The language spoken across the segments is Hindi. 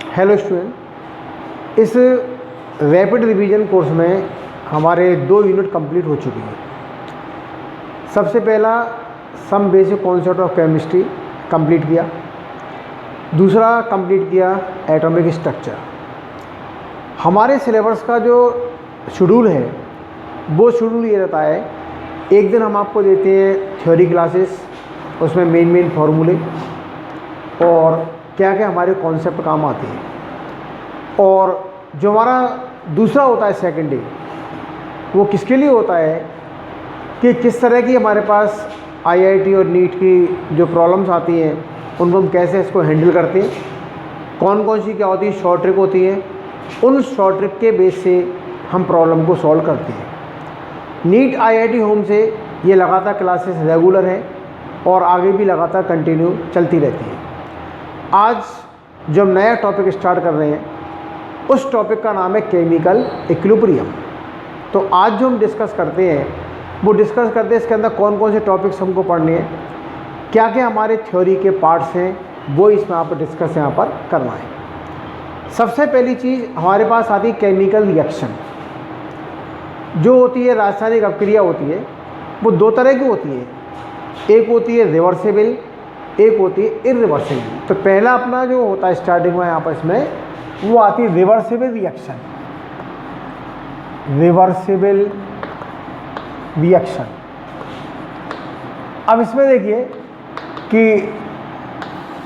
हेलो स्टूडेंट, इस रैपिड रिवीजन कोर्स में हमारे 2 यूनिट कंप्लीट हो चुकी हैं। सबसे पहला some basic concept of chemistry complete किया, दूसरा कंप्लीट किया एटॉमिक स्ट्रक्चर। हमारे सिलेबस का जो शेड्यूल है वो शेड्यूल ये रहता है, एक दिन हम आपको देते हैं थ्योरी क्लासेस, उसमें मेन फार्मूले और क्या क्या हमारे कॉन्सेप्ट काम आते हैं, और जो हमारा दूसरा होता है सेकंड डे, वो किसके लिए होता है कि किस तरह की हमारे पास आईआईटी और नीट की जो प्रॉब्लम्स आती हैं उनको हम कैसे इसको हैंडल करते हैं, कौन कौन सी क्या होती है शॉर्ट ट्रिक होती है, उन शॉर्ट ट्रिक के बेस से हम प्रॉब्लम को सॉल्व करते हैं। नीट आईआईटी होम से ये लगातार क्लासेस रेगुलर है और आगे भी लगातार कंटिन्यू चलती रहती है। आज जो हम नया टॉपिक स्टार्ट कर रहे हैं उस टॉपिक का नाम है केमिकल इक्विलिब्रियम। तो आज जो हम डिस्कस करते हैं वो डिस्कस करते हैं इसके अंदर कौन कौन से टॉपिक्स हमको पढ़ने हैं, क्या क्या हमारे थ्योरी के पार्ट्स हैं, वो इसमें आप डिस्कस यहाँ पर करना है। सबसे पहली चीज़ हमारे पास आती है केमिकल रिएक्शन। जो होती है रासायनिक अभिक्रिया होती है वो 2 तरह की होती है, एक होती है रिवर्सिबल, एक होती है इरिवर्सिबल। तो पहला अपना जो होता है स्टार्टिंग में यहाँ पर इसमें वो आती है रिवर्सिबल रिएक्शन। रिवर्सिबल रिएक्शन, अब इसमें देखिए कि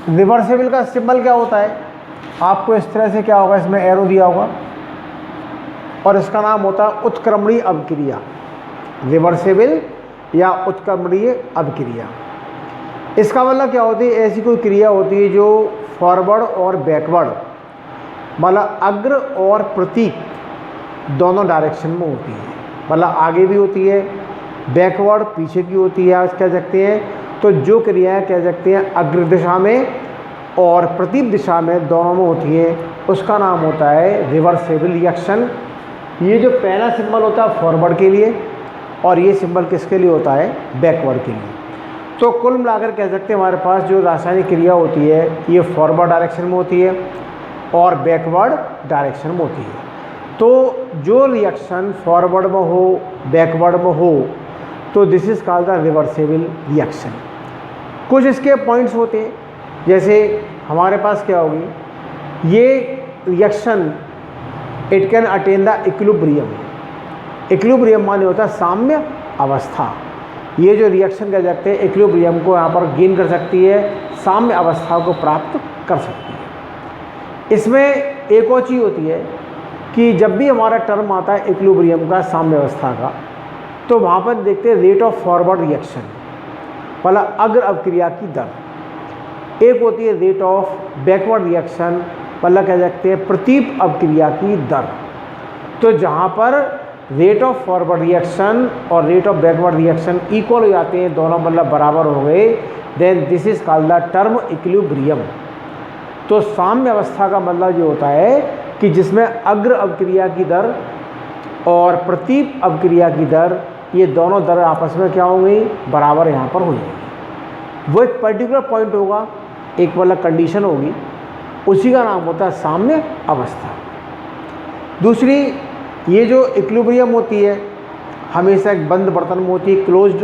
रिवर्सिबल का सिंबल क्या होता है, आपको इस तरह से क्या होगा, इसमें एरो दिया होगा और इसका नाम होता है उत्क्रमणीय अभिक्रिया। रिवर्सिबल या उत्क्रमणीय अभिक्रिया, इसका मतलब क्या होती है, ऐसी कोई क्रिया होती है जो फॉरवर्ड और बैकवर्ड, मतलब अग्र और प्रतीक दोनों डायरेक्शन में होती है, मतलब आगे भी होती है, बैकवर्ड पीछे की होती है, आज कह सकते हैं। तो जो क्रियाएं कह सकते हैं अग्र दिशा में और प्रतीक दिशा में दोनों में होती है, उसका नाम होता है रिवर्सिबल रिएक्शन। ये जो पहला सिंबल होता है फॉरवर्ड के लिए और ये सिंबल किसके लिए होता है, बैकवर्ड के लिए। तो कुल मिलाकर कह सकते हैं हमारे पास जो रासायनिक क्रिया होती है ये फॉरवर्ड डायरेक्शन में होती है और बैकवर्ड डायरेक्शन में होती है। तो जो रिएक्शन फॉरवर्ड में हो बैकवर्ड में हो तो this is called the reversible reaction. कुछ इसके पॉइंट्स होते हैं, जैसे हमारे पास क्या होगी, ये reaction it can attain the equilibrium. Equilibrium माने होता है साम्य अवस्था। ये जो रिएक्शन कह सकते हैं इक्विलिब्रियम को यहाँ पर गेन कर सकती है, साम्य अवस्था को प्राप्त कर सकती है। इसमें एक और चीज़ होती है कि जब भी हमारा टर्म आता है इक्विलिब्रियम का, साम्य अवस्था का, तो वहाँ पर देखते हैं रेट ऑफ फॉरवर्ड रिएक्शन, मतलब अग्र अभिक्रिया की दर। एक होती है रेट ऑफ बैकवर्ड रिएक्शन, मतलब कह सकते हैं प्रतीप अभिक्रिया की दर। तो जहाँ पर रेट ऑफ फॉरवर्ड रिएक्शन और rate of backward reaction equal हो जाते हैं, दोनों मतलब बराबर हो गए, then this is called the term equilibrium. तो साम्य अवस्था का मतलब ये होता है कि जिसमें अग्र अभिक्रिया की दर और प्रतीप अभिक्रिया की दर, ये दोनों दर आपस में क्या होंगी, बराबर यहाँ पर हो जाएगी। वो एक पर्टिकुलर पॉइंट होगा, एक मतलब कंडीशन होगी, उसी का नाम होता है साम्य अवस्था। दूसरी, ये जो इक्विलिब्रियम होती है हमेशा एक बंद बर्तन में होती है, क्लोज्ड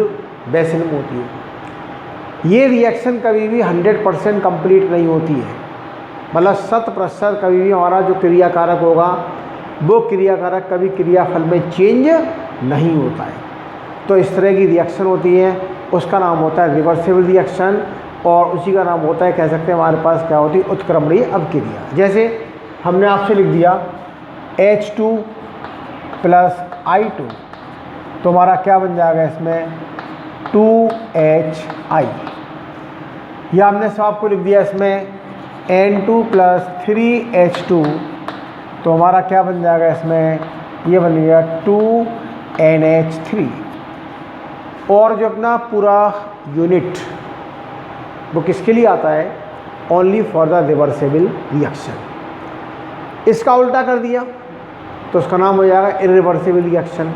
बेसिन में होती है। ये रिएक्शन कभी भी 100% कंप्लीट नहीं होती है, मतलब 100% कभी भी हमारा जो क्रियाकारक होगा वो क्रियाकारक कभी क्रियाफल में चेंज नहीं होता है। तो इस तरह की रिएक्शन होती है, उसका नाम होता है रिवर्सिबल रिएक्शन, और उसी का नाम होता है, कह सकते हैं हमारे पास क्या होती है, उत्क्रमणीय अभिक्रिया। जैसे हमने आपसे लिख दिया H2 + I2, तो हमारा क्या बन जाएगा इसमें 2HI। या हमने सब आपको लिख दिया इसमें N2 + 3H2, तो हमारा क्या बन जाएगा इसमें, ये बन गया 2NH3। और जो अपना पूरा यूनिट वो किसके लिए आता है, only for the reversible reaction. इसका उल्टा कर दिया तो उसका नाम हो जाएगा इरिवर्सिबल रिएक्शन,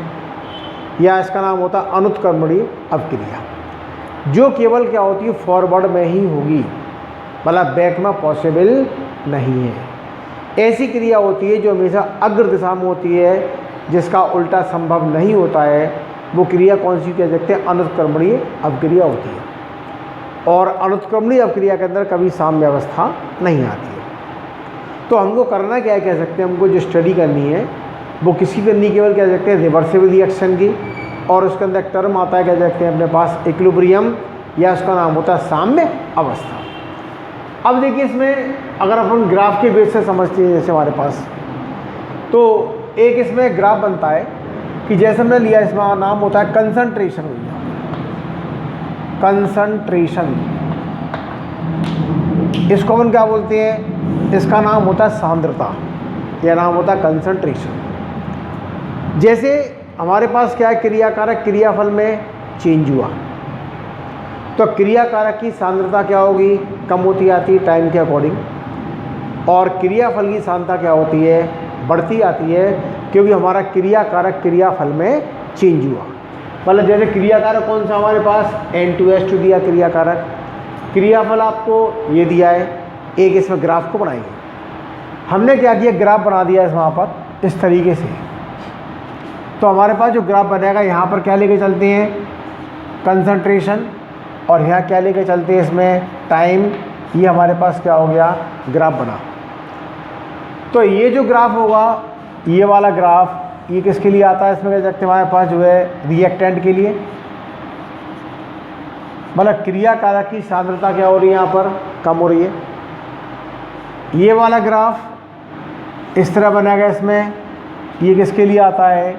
या इसका नाम होता है अनुत्क्रमणीय अभिक्रिया, जो केवल क्या होती है फॉरवर्ड में ही होगी, मतलब बैक में पॉसिबल नहीं है। ऐसी क्रिया होती है जो हमेशा अग्र दिशा में होती है, जिसका उल्टा संभव नहीं होता है, वो क्रिया कौन सी कह सकते हैं? अनुत्क्रमणीय अवक्रिया होती है। और अनुत्क्रमणीय अवक्रिया के अंदर कभी साम्य अवस्था नहीं आती है। तो हमको करना क्या है कह सकते हैं, हमको जो स्टडी करनी है वो किसी पर नहीं, केवल कह सकते हैं रिवर्सिबल रिएक्शन की, और उसके अंदर एक टर्म आता है कह सकते हैं अपने पास इक्विलिब्रियम, या उसका नाम होता है साम्य अवस्था। अब देखिए इसमें अगर अपन ग्राफ के बेस से समझते हैं, जैसे हमारे पास तो एक इसमें ग्राफ बनता है कि जैसे हमने लिया, इसमें नाम होता है कंसंट्रेशन हो गया, कंसंट्रेशन, इसको अपन क्या बोलते हैं? इसका नाम होता है सांद्रता, यह नाम होता है कंसंट्रेशन। जैसे हमारे पास क्या है, क्रियाकारक क्रियाफल में चेंज हुआ तो क्रियाकारक की सांद्रता क्या होगी? कम होती आती है टाइम के अकॉर्डिंग, और क्रियाफल की सांद्रता क्या होती है? बढ़ती आती है, क्योंकि हमारा क्रियाकारक क्रियाफल में चेंज हुआ। मतलब जैसे क्रियाकारक कौन सा हमारे पास? N2H2 दिया क्रियाकारक, क्रियाफल आपको ये दिया है। एक इसमें ग्राफ को बनाएंगे, हमने क्या किया, ग्राफ बना दिया है वहाँ पर इस तरीके से। तो हमारे पास जो ग्राफ बनेगा, यहाँ पर क्या लेके चलते हैं? कंसंट्रेशन, और यहाँ क्या लेके चलते हैं इसमें? टाइम। ये हमारे पास क्या हो गया? ग्राफ बना। तो ये जो ग्राफ होगा, ये वाला ग्राफ, ये किसके लिए आता है? इसमें कह सकते हैं हमारे पास जो है रिएक्टेंट के लिए, मतलब क्रियाकारक की सांद्रता क्या हो रही है यहाँ पर? कम हो रही है। ये वाला ग्राफ इस तरह बनेगा, इसमें ये किसके लिए आता है?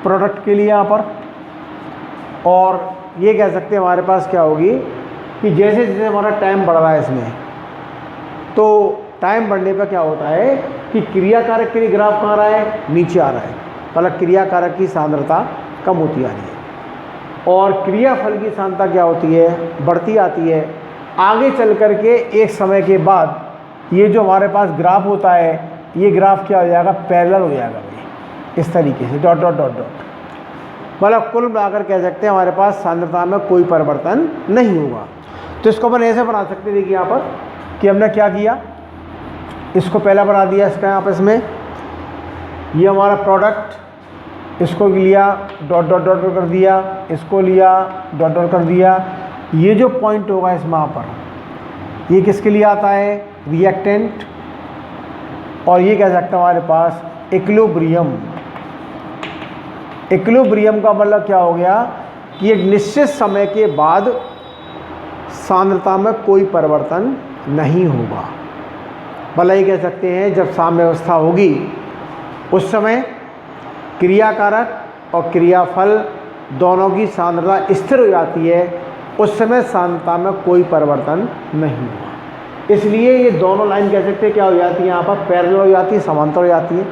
प्रोडक्ट के लिए यहाँ पर। और ये कह सकते हैं हमारे पास क्या होगी कि जैसे जैसे हमारा टाइम बढ़ रहा है इसमें, तो टाइम बढ़ने पर क्या होता है कि क्रियाकारक के लिए ग्राफ कहाँ आ रहा है? नीचे आ रहा है, मतलब क्रियाकारक की सांद्रता कम होती आ रही है, और क्रियाफल की सांद्रता क्या होती है? बढ़ती आती है। आगे चल कर के एक समय के बाद ये जो हमारे पास ग्राफ होता है, ये ग्राफ क्या हो जाएगा? पैरेलल हो जाएगा भाई, इस तरीके से डॉट डॉट डॉट डॉट। मतलब कुल मिलाकर कह सकते हैं हमारे पास सांद्रता में कोई परिवर्तन नहीं होगा। तो इसको अपन ऐसे बना सकते हैं, देखिए यहाँ पर कि हमने क्या किया, इसको पहला बना दिया, इसका यहाँ पर इसमें ये हमारा प्रोडक्ट, इसको लिया डॉट डॉट डॉट कर दिया, इसको लिया डॉट डॉट कर दिया। ये जो पॉइंट होगा इसमें यहाँ पर, ये किसके लिए आता है? रिएक्टेंट। और ये कह सकते हैं हमारे पास इक्विलिब्रियम। इक्विलिब्रियम का मतलब क्या हो गया कि एक निश्चित समय के बाद सांद्रता में कोई परिवर्तन नहीं होगा। मतलब ये कह सकते हैं जब साम्य अवस्था होगी उस समय क्रियाकारक और क्रियाफल दोनों की सांद्रता स्थिर हो जाती है, उस समय सांद्रता में कोई परिवर्तन नहीं होगा। इसलिए ये दोनों लाइन कह सकते हैं क्या हो जाती है? यहाँ पर पैरेलल हो जाती है, समांतर हो जाती है।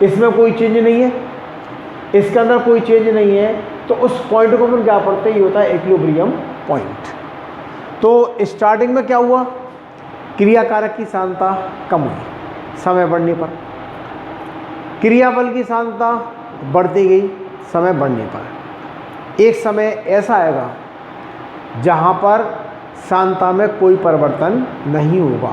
इसमें कोई चेंज नहीं है, इसके अंदर कोई चेंज नहीं है, तो उस पॉइंट को हम क्या पढ़ते हैं? ये होता है इक्विलिब्रियम पॉइंट। तो स्टार्टिंग में क्या हुआ? क्रियाकारक की सांद्रता कम हुई समय बढ़ने पर, क्रियाफल की सांद्रता बढ़ती गई समय बढ़ने पर। एक समय ऐसा आएगा जहाँ पर सांद्रता में कोई परिवर्तन नहीं होगा।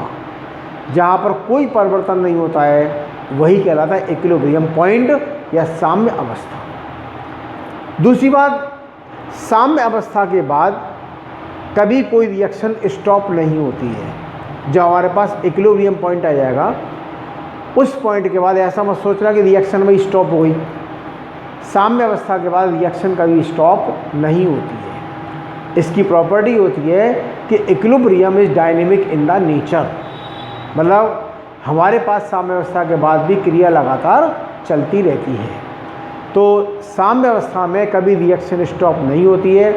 जहाँ पर कोई परिवर्तन नहीं होता है वही कहलाता है इक्विलिब्रियम पॉइंट या साम्य अवस्था। दूसरी बात, साम्य अवस्था के बाद कभी कोई रिएक्शन स्टॉप नहीं होती है। जब हमारे पास इक्विलिब्रियम पॉइंट आ जाएगा, उस पॉइंट के बाद ऐसा मत सोचना कि रिएक्शन वही स्टॉप हो गई। साम्य अवस्था के बाद रिएक्शन कभी स्टॉप नहीं होती है। इसकी प्रॉपर्टी होती है कि equilibrium is dynamic in the nature, मतलब हमारे पास साम्य अवस्था के बाद भी क्रिया लगातार चलती रहती है। तो साम्य अवस्था में कभी रिएक्शन स्टॉप नहीं होती है,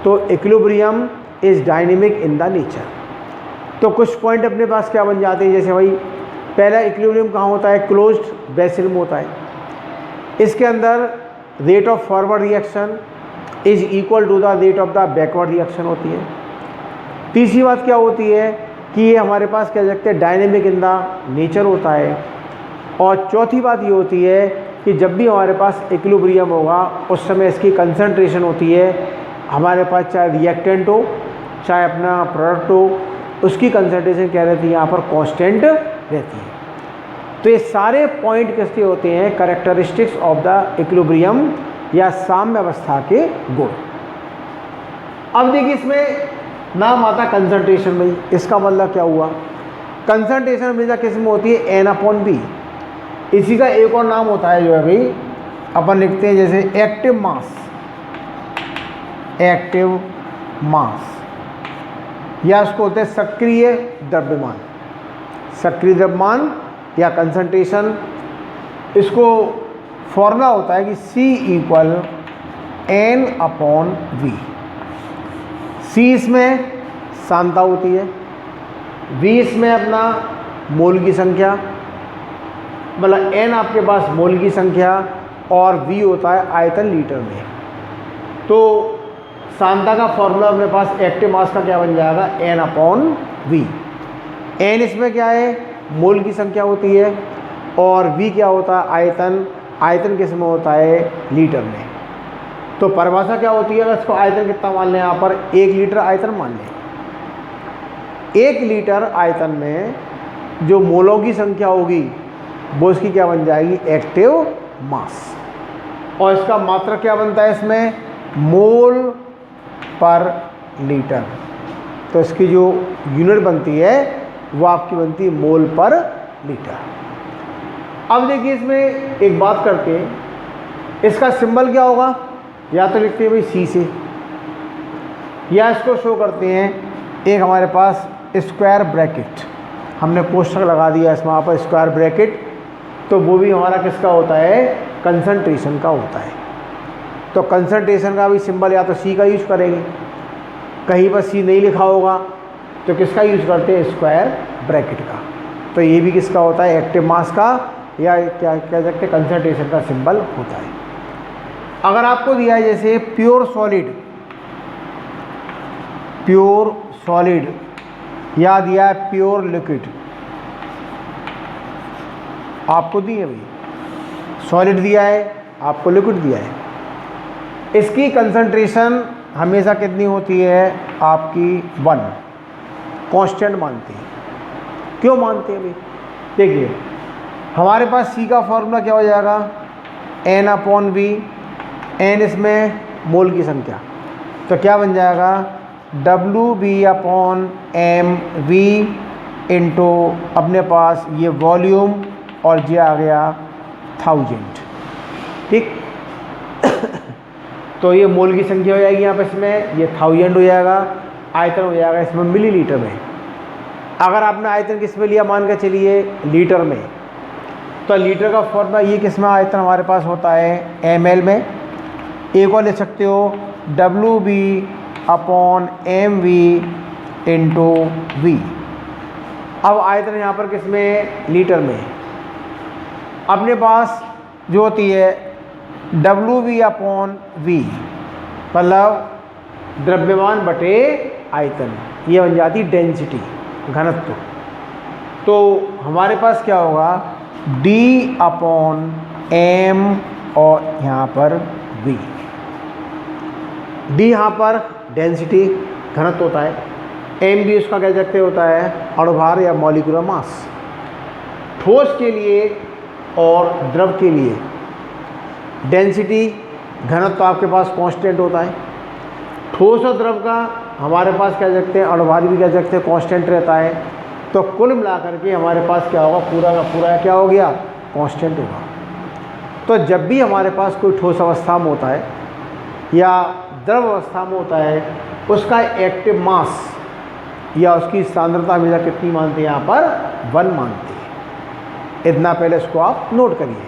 तो equilibrium is dynamic in the nature. तो कुछ पॉइंट अपने पास क्या बन जाते हैं, जैसे भाई पहला इक्विलिब्रियम कहाँ होता है? क्लोज्ड वेसल में होता है। इसके अंदर rate of forward reaction is equal to the rate of the backward reaction होती है। तीसरी बात क्या होती है कि ये हमारे पास कह सकते हैं डायनेमिक इन द नेचर होता है। और चौथी बात ये होती है कि जब भी हमारे पास इक्विलिब्रियम होगा उस समय इसकी कंसंट्रेशन होती है, हमारे पास चाहे रिएक्टेंट हो चाहे अपना प्रोडक्ट हो, उसकी कंसंट्रेशन क्या रहती है? यहाँ पर कांस्टेंट रहती है। तो ये सारे पॉइंट किसके होते हैं? कैरेक्टरिस्टिक्स ऑफ द इक्विलिब्रियम या साम्य अवस्था के गुण। अब देखिए इसमें नाम आता है कंसंट्रेशन में। इसका मतलब क्या हुआ? कंसंट्रेशन हमेशा किस में होती है? N/B। इसी का एक और नाम होता है जो है भाई अपन लिखते हैं जैसे एक्टिव मास, एक्टिव मास, या उसको होते हैं सक्रिय द्रव्यमान, सक्रिय द्रव्यमान या कंसंट्रेशन। इसको फॉर्मूला होता है कि C = N/V। C इसमें सांद्रता होती है, V इसमें अपना मोल की संख्या, मतलब N आपके पास मोल की संख्या और V होता है आयतन लीटर में। तो सांद्रता का फॉर्मूला अपने पास एक्टिव मास का क्या बन जाएगा? N/V। N इसमें क्या है? मोल की संख्या होती है, और V क्या होता है? आयतन। आयतन किस में होता है? लीटर में। तो परिभाषा क्या होती है? अगर इसको आयतन कितना मान लें, यहाँ पर 1 लीटर आयतन मान लें। 1 लीटर आयतन में जो मोलों की संख्या होगी वो इसकी क्या बन जाएगी? Active mass. और इसका मात्रक क्या बनता है इसमें? मोल पर लीटर। तो इसकी जो यूनिट बनती है वो आपकी बनती है मोल पर लीटर। अब देखिए इसमें एक बात करते हैं, इसका सिंबल क्या होगा? या तो लिखते हैं भाई C से, या इसको शो करते हैं एक हमारे पास स्क्वायर ब्रैकेट, हमने कोष्ठक लगा दिया इसमें वहाँ पर स्क्वायर ब्रैकेट, तो वो भी हमारा किसका होता है? कंसंट्रेशन का होता है। तो कंसंट्रेशन का भी सिंबल या तो C का यूज करेंगे, कहीं पर C नहीं लिखा होगा तो किसका यूज करते हैं? स्क्वायर ब्रैकेट का। तो ये भी किसका होता है? एक्टिव मास का, या क्या कह सकते हैं कंसंट्रेशन का सिंबल होता है। अगर आपको दिया है जैसे प्योर सॉलिड, प्योर सॉलिड, या दिया है प्योर लिक्विड, आपको दिए भाई सॉलिड दिया है, आपको लिक्विड दिया है, इसकी कंसंट्रेशन हमेशा कितनी होती है? आपकी 1 कांस्टेंट मानते हैं। क्यों मानते हैं भाई? देखिए हमारे पास C का फॉर्मूला क्या हो जाएगा? N/V। N इसमें मोल की संख्या, तो क्या बन जाएगा? WB/mV इंटू अपने पास ये वॉल्यूम, और ये आ गया 1000। ठीक तो ये मोल की संख्या हो जाएगी यहाँ पर, इसमें ये 1000 हो जाएगा, आयतन हो जाएगा इसमें मिलीलीटर में। अगर आपने आयतन किस में लिया? मान के चलिए लीटर में, तो लीटर का फॉर्मूला ये किस में आयतन हमारे पास होता है? ml में। एक और ले सकते हो WB/mV इंटू V। अब आयतन यहाँ पर किस में? लीटर में। अपने पास जो होती है WV/V, मतलब द्रव्यमान बटे आयतन, ये बन जाती डेंसिटी, घनत्व। तो हमारे पास क्या होगा? D/m और यहाँ पर V। D यहाँ पर डेंसिटी, घनत्व होता है, m भी उसका कह सकते होता है अणुभार या मॉलिक्यूलर मास। ठोस के लिए और द्रव के लिए डेंसिटी, घनत्व आपके पास कांस्टेंट होता है। ठोस और द्रव का हमारे पास कह सकते हैं, अणुभार भी कह सकते हैं, कांस्टेंट रहता है। तो कुल मिलाकर के हमारे पास क्या होगा? पूरा का पूरा क्या हो गया? कांस्टेंट होगा। तो जब भी हमारे पास कोई ठोस अवस्था में होता है या द्रव अवस्था में होता है, उसका एक्टिव मास या उसकी सांद्रता हमेशा कितनी मानते हैं? यहाँ पर 1 मानते हैं। इतना पहले इसको आप नोट करिए।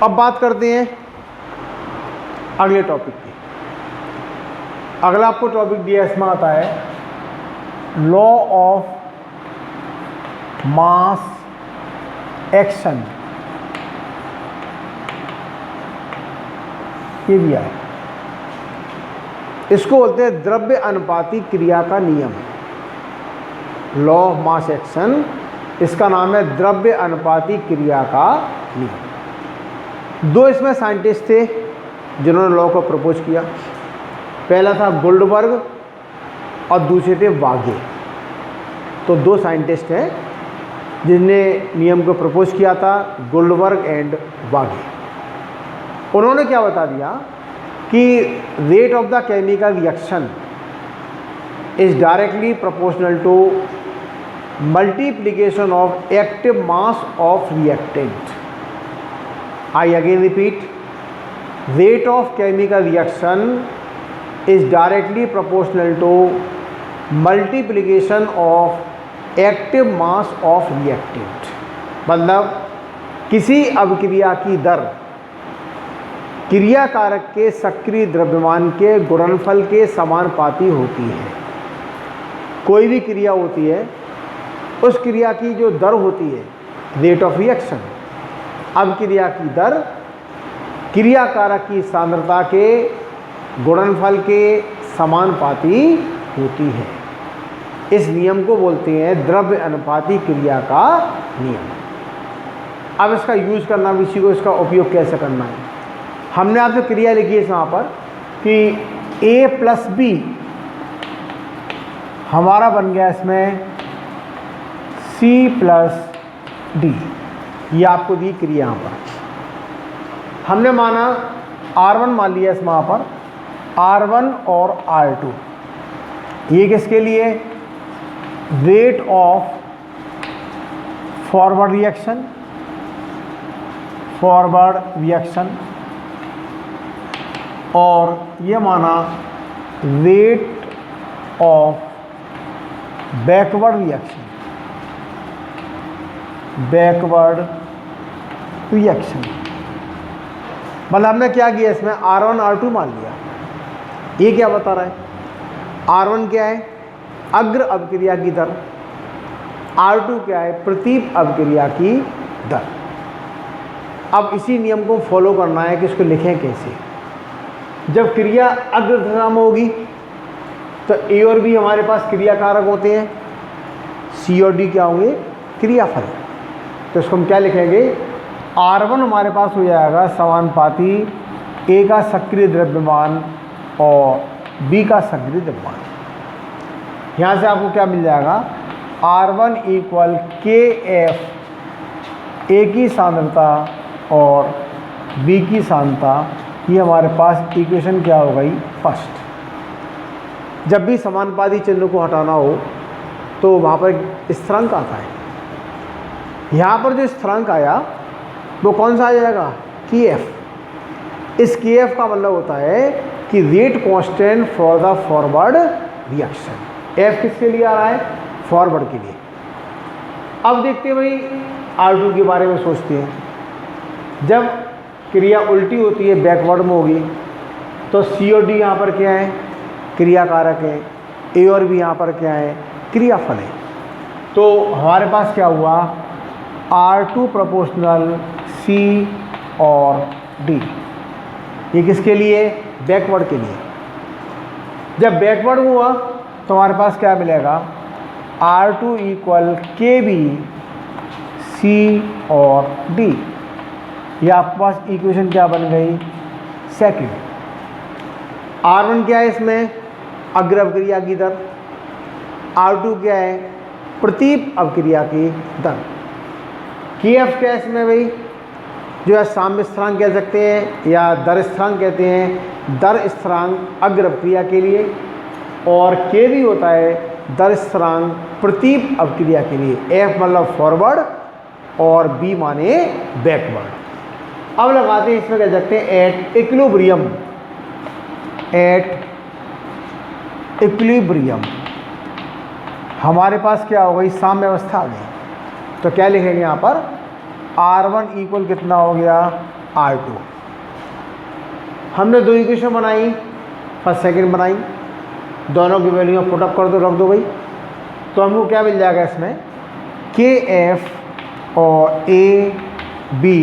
अब बात करते हैं अगले टॉपिक की। अगला आपको टॉपिक दिया, इसमें आता है लॉ ऑफ मास एक्शन। ये दिया है, इसको बोलते हैं द्रव्य अनुपाती क्रिया का नियम। लॉ ऑफ मास एक्शन, इसका नाम है द्रव्य अनुपाती क्रिया का नियम। दो इसमें साइंटिस्ट थे जिन्होंने लॉ को प्रपोज किया। पहला था गोल्डबर्ग और दूसरे थे वागे। तो दो साइंटिस्ट हैं जिनने नियम को प्रपोज किया था, गोल्डबर्ग एंड वागे। उन्होंने क्या बता दिया कि rate of the chemical reaction is directly proportional to multiplication of active mass of reactant. I again repeat, rate of chemical reaction is directly proportional to multiplication of active mass of reactant। मतलब किसी अभिक्रिया की दर क्रिया कारक के सक्रिय द्रव्यमान के गुणनफल के समानुपाती होती है। कोई भी क्रिया होती है, उस क्रिया की जो दर होती है, रेट ऑफ रिएक्शन, अभिक्रिया की दर क्रिया कारक की सांद्रता के गुणनफल के समानुपाती होती है। इस नियम को बोलते हैं द्रव्य अनुपाती क्रिया का नियम। अब इसका यूज करना भी सीखो, इसका उपयोग कैसे करना है। हमने आपसे क्रिया लिखी है यहाँ पर कि A प्लस बी हमारा बन गया इसमें C प्लस डी। ये आपको दी क्रिया यहाँ पर। हमने माना R1 मान लिया इस वहाँ पर, R1 और R2। ये किसके लिए? रेट ऑफ फॉरवर्ड रिएक्शन, और ये माना रेट ऑफ बैकवर्ड रिएक्शन। मतलब हमने क्या किया, इसमें R1 R2 मान लिया। ये क्या बता रहा है? R1 क्या है? अग्र अभिक्रिया की दर। R2 क्या है? प्रतीप अभिक्रिया की दर। अब इसी नियम को फॉलो करना है कि इसको लिखें कैसे। जब क्रिया अग्र दिशा में होगी तो A और B हमारे पास क्रिया कारक होते हैं, C और D क्या होंगे? क्रियाफल। तो इसको हम क्या लिखेंगे? R1 हमारे पास हो जाएगा समानुपाती A का सक्रिय द्रव्यमान और B का सक्रिय द्रव्यमान। यहाँ से आपको क्या मिल जाएगा? R1 इक्वल KF, A की सांद्रता और B की सांद्रता। ये हमारे पास इक्वेशन क्या हो गई? फर्स्ट। जब भी समानुपाती चिन्ह को हटाना हो तो वहाँ पर स्थिरांक आता है। यहाँ पर जो स्थिरांक आया वो कौन सा आ जाएगा? KF। इस KF का मतलब होता है कि rate constant for the forward reaction. F किसके लिए आ रहा है? फॉरवर्ड के लिए। अब देखते हैं भाई R2 के बारे में सोचते हैं। जब क्रिया उल्टी होती है, बैकवर्ड में होगी, तो C और D यहाँ पर क्या है? क्रिया कारक है। A और B यहाँ पर क्या है? क्रियाफल है। तो हमारे पास क्या हुआ? R2 प्रोपोर्शनल C और D। ये किसके लिए? बैकवर्ड के लिए। जब बैकवर्ड हुआ तो हमारे पास क्या मिलेगा? R2 इक्वल KB C और D। ये आपके पास इक्वेशन क्या बन गई? सेकंड। R1 क्या है इसमें? अग्र अभिक्रिया की दर। R2 क्या है? प्रतीप अभिक्रिया की दर। KF क्या है इसमें भाई? जो है साम्य स्थिरांक कह सकते हैं या दर स्थिरांक कहते हैं। दर स्थिरांक अग्र अभिक्रिया के लिए, और KB होता है दर स्थिरांक प्रतीप अभिक्रिया के लिए। F मतलब फॉरवर्ड और B माने बैकवर्ड। अब लगाते हैं, इसमें कह सकते हैं एट इक्विलिब्रियम हमारे पास क्या हो गई? साम्य अवस्था आ गई। तो क्या लिखेंगे यहाँ पर? R1 इक्वल कितना हो गया? R2। हमने दो इक्वेशन बनाई, फर्स्ट सेकंड बनाई, दोनों की वैल्यू पुटअप कर दो, रख दो भाई। तो हमको क्या मिल जाएगा इसमें, के एफ और ए बी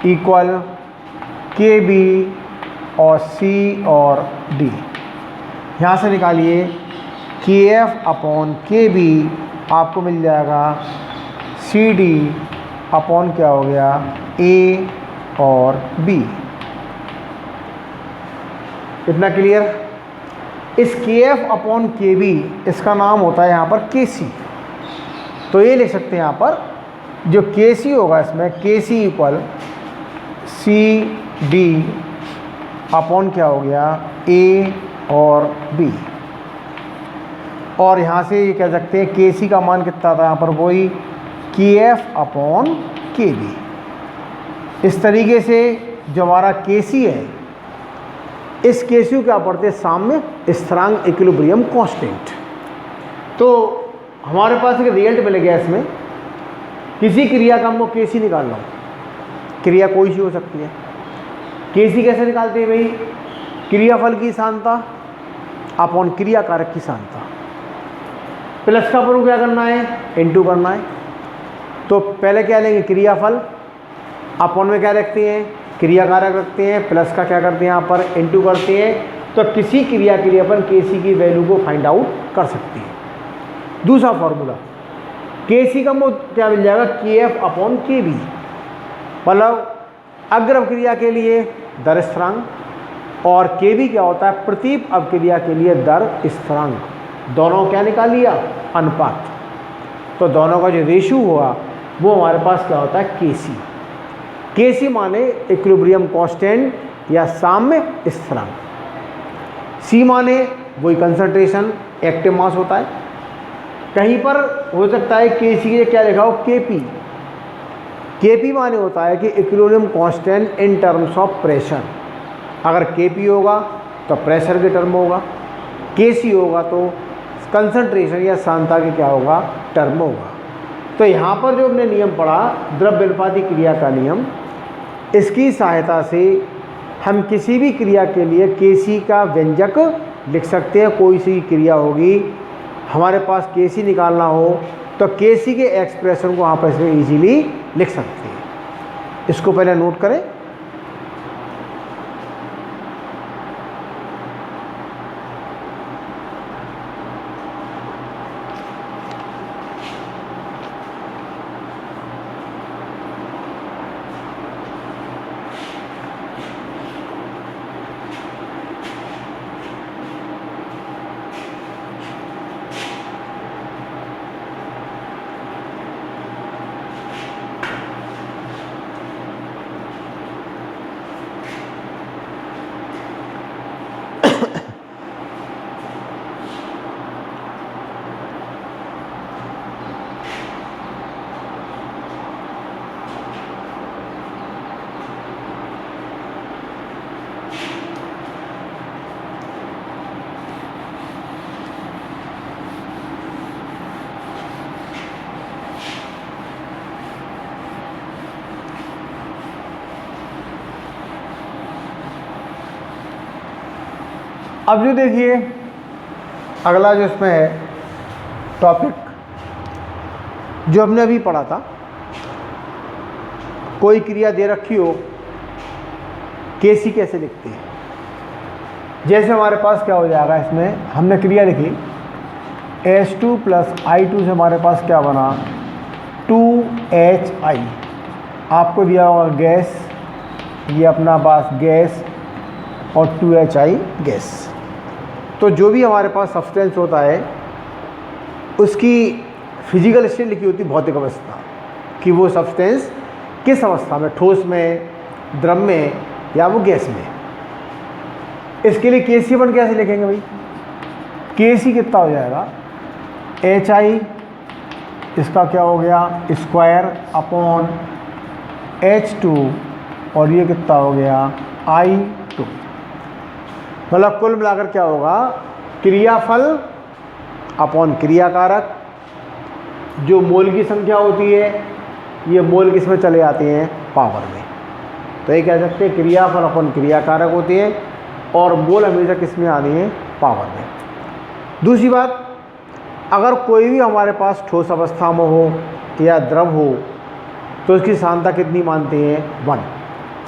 इक्वल के बी और सी और डी। यहाँ से निकालिए के एफ अपॉन के बी आपको मिल जाएगा सी डी अपॉन क्या हो गया ए और बी। इतना क्लियर। इस के एफ अपॉन के बी इसका नाम होता है यहाँ पर के सी। तो ये लिख सकते हैं यहाँ पर जो के सी होगा इसमें, के सी इक्वल सी डी अपॉन क्या हो गया ए और बी। और यहाँ से ये कह सकते हैं के सी का मान कितना था यहाँ पर, वही के एफ अपॉन के बी। इस तरीके से जो हमारा के सी है, इस के सी को क्या पढ़ते हैं, साम्य स्थिरांक इक्विलिब्रियम कांस्टेंट। तो हमारे पास एक रिजल्ट मिल गया इसमें, किसी क्रिया का हमको के सी निकालना हो, क्रिया कोई सी हो सकती है। के सी कैसे निकालते हैं भाई, क्रियाफल की सांता अपॉन क्रिया कारक की सांता, प्लस का प्रयोग क्या करना है, इनटू करना है। तो पहले क्या लेंगे, क्रियाफल, अपॉन में क्या रखते हैं, क्रिया कारक रखते हैं, प्लस का क्या करते हैं यहाँ पर इनटू करते हैं। तो किसी क्रिया के लिए अपन के सी की वैल्यू को फाइंड आउट कर सकते हैं। दूसरा फॉर्मूला, के सी का क्या मिल जाएगा, के एफ अपॉन के बी, मतलब अग्र क्रिया के लिए दर स्थिरांक, और के बी क्या होता है, प्रतीप अवक्रिया के लिए दर स्थिरांक। दोनों क्या निकाल लिया, अनुपात। तो दोनों का जो रेशियो हुआ वो हमारे पास क्या होता है, के सी। के सी माने इक्विलिब्रियम कांस्टेंट या साम्य स्थिरांक। सी माने वही कंसंट्रेशन, एक्टिव मास होता है। कहीं पर हो सकता है के सी के क्या लिखा हो, के पी। के पी माने होता है कि equilibrium constant in terms of pressure. अगर के पी होगा तो प्रेशर के टर्म होगा, के सी होगा तो कंसंट्रेशन या सांद्रता के क्या होगा, टर्म होगा। तो यहाँ पर जो हमने नियम पढ़ा, द्रव्य अनुपाती क्रिया का नियम, इसकी सहायता से हम किसी भी क्रिया के लिए के सी का व्यंजक लिख सकते हैं। कोई सी क्रिया होगी, हमारे पास के सी निकालना हो तो के सी के एक्सप्रेशन को वहाँ पर इसमें ईजीली लिख सकते हैं। इसको पहले नोट करें। अब जो देखिए अगला जो इसमें है टॉपिक, जो हमने अभी पढ़ा था, कोई क्रिया दे रखी हो, के सी कैसे लिखते हैं। जैसे हमारे पास क्या हो जाएगा, इसमें हमने क्रिया लिखी H2 प्लस I2 से हमारे पास क्या बना 2HI। आपको दिया होगा गैस, ये अपना पास गैस और 2HI गैस। तो जो भी हमारे पास सब्सटेंस होता है उसकी फिजिकल स्टेट लिखी होती है, भौतिक अवस्था, कि वो सब्सटेंस किस अवस्था में, ठोस में, द्रव में या वो गैस में। इसके लिए के सी अपन कैसे लिखेंगे भाई, के सी कितना हो जाएगा, HI इसका क्या हो गया स्क्वायर अपॉन H2 और ये कितना हो गया I2। मतलब कुल मिलाकर क्या होगा, क्रियाफल अपॉन क्रिया कारक। जो मोल की संख्या होती है ये मोल किस में चले जाते हैं, पावर में। तो ये कह सकते हैं क्रियाफल अपन क्रियाकारक होते हैं और मोल हमेशा किस में आनी है, पावर में। दूसरी बात, अगर कोई भी हमारे पास ठोस अवस्था में हो या द्रव हो तो उसकी सांद्रता कितनी मानते हैं, 1।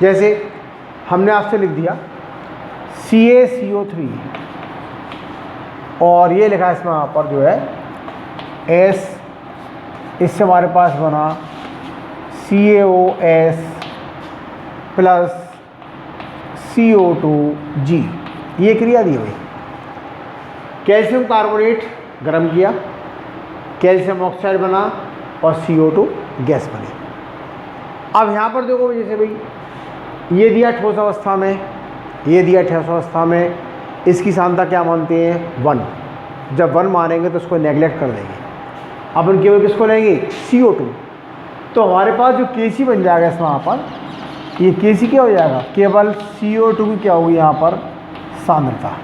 जैसे हमने आपसे लिख दिया CaCO3 और ये लिखा है इसमें यहाँ पर जो है S, इससे हमारे पास बना CaOS प्लस CO2G, ये क्रिया दी भाई। कैल्शियम कार्बोनेट गर्म किया, कैल्शियम ऑक्साइड बना और CO2 गैस बनी। अब यहाँ पर देखो जैसे भाई ये दिया ठोस अवस्था में, ये दिया ठोस अवस्था में, इसकी सांद्रता क्या मानते हैं, 1। जब 1 मानेंगे तो उसको नेगलेक्ट कर देंगे, अपन केवल किसको लेंगे, CO2। तो हमारे पास जो Kc बन जाएगा इसमें यहाँ पर, ये Kc क्या हो जाएगा, केवल CO2 की क्या होगी यहाँ पर सांद्रता।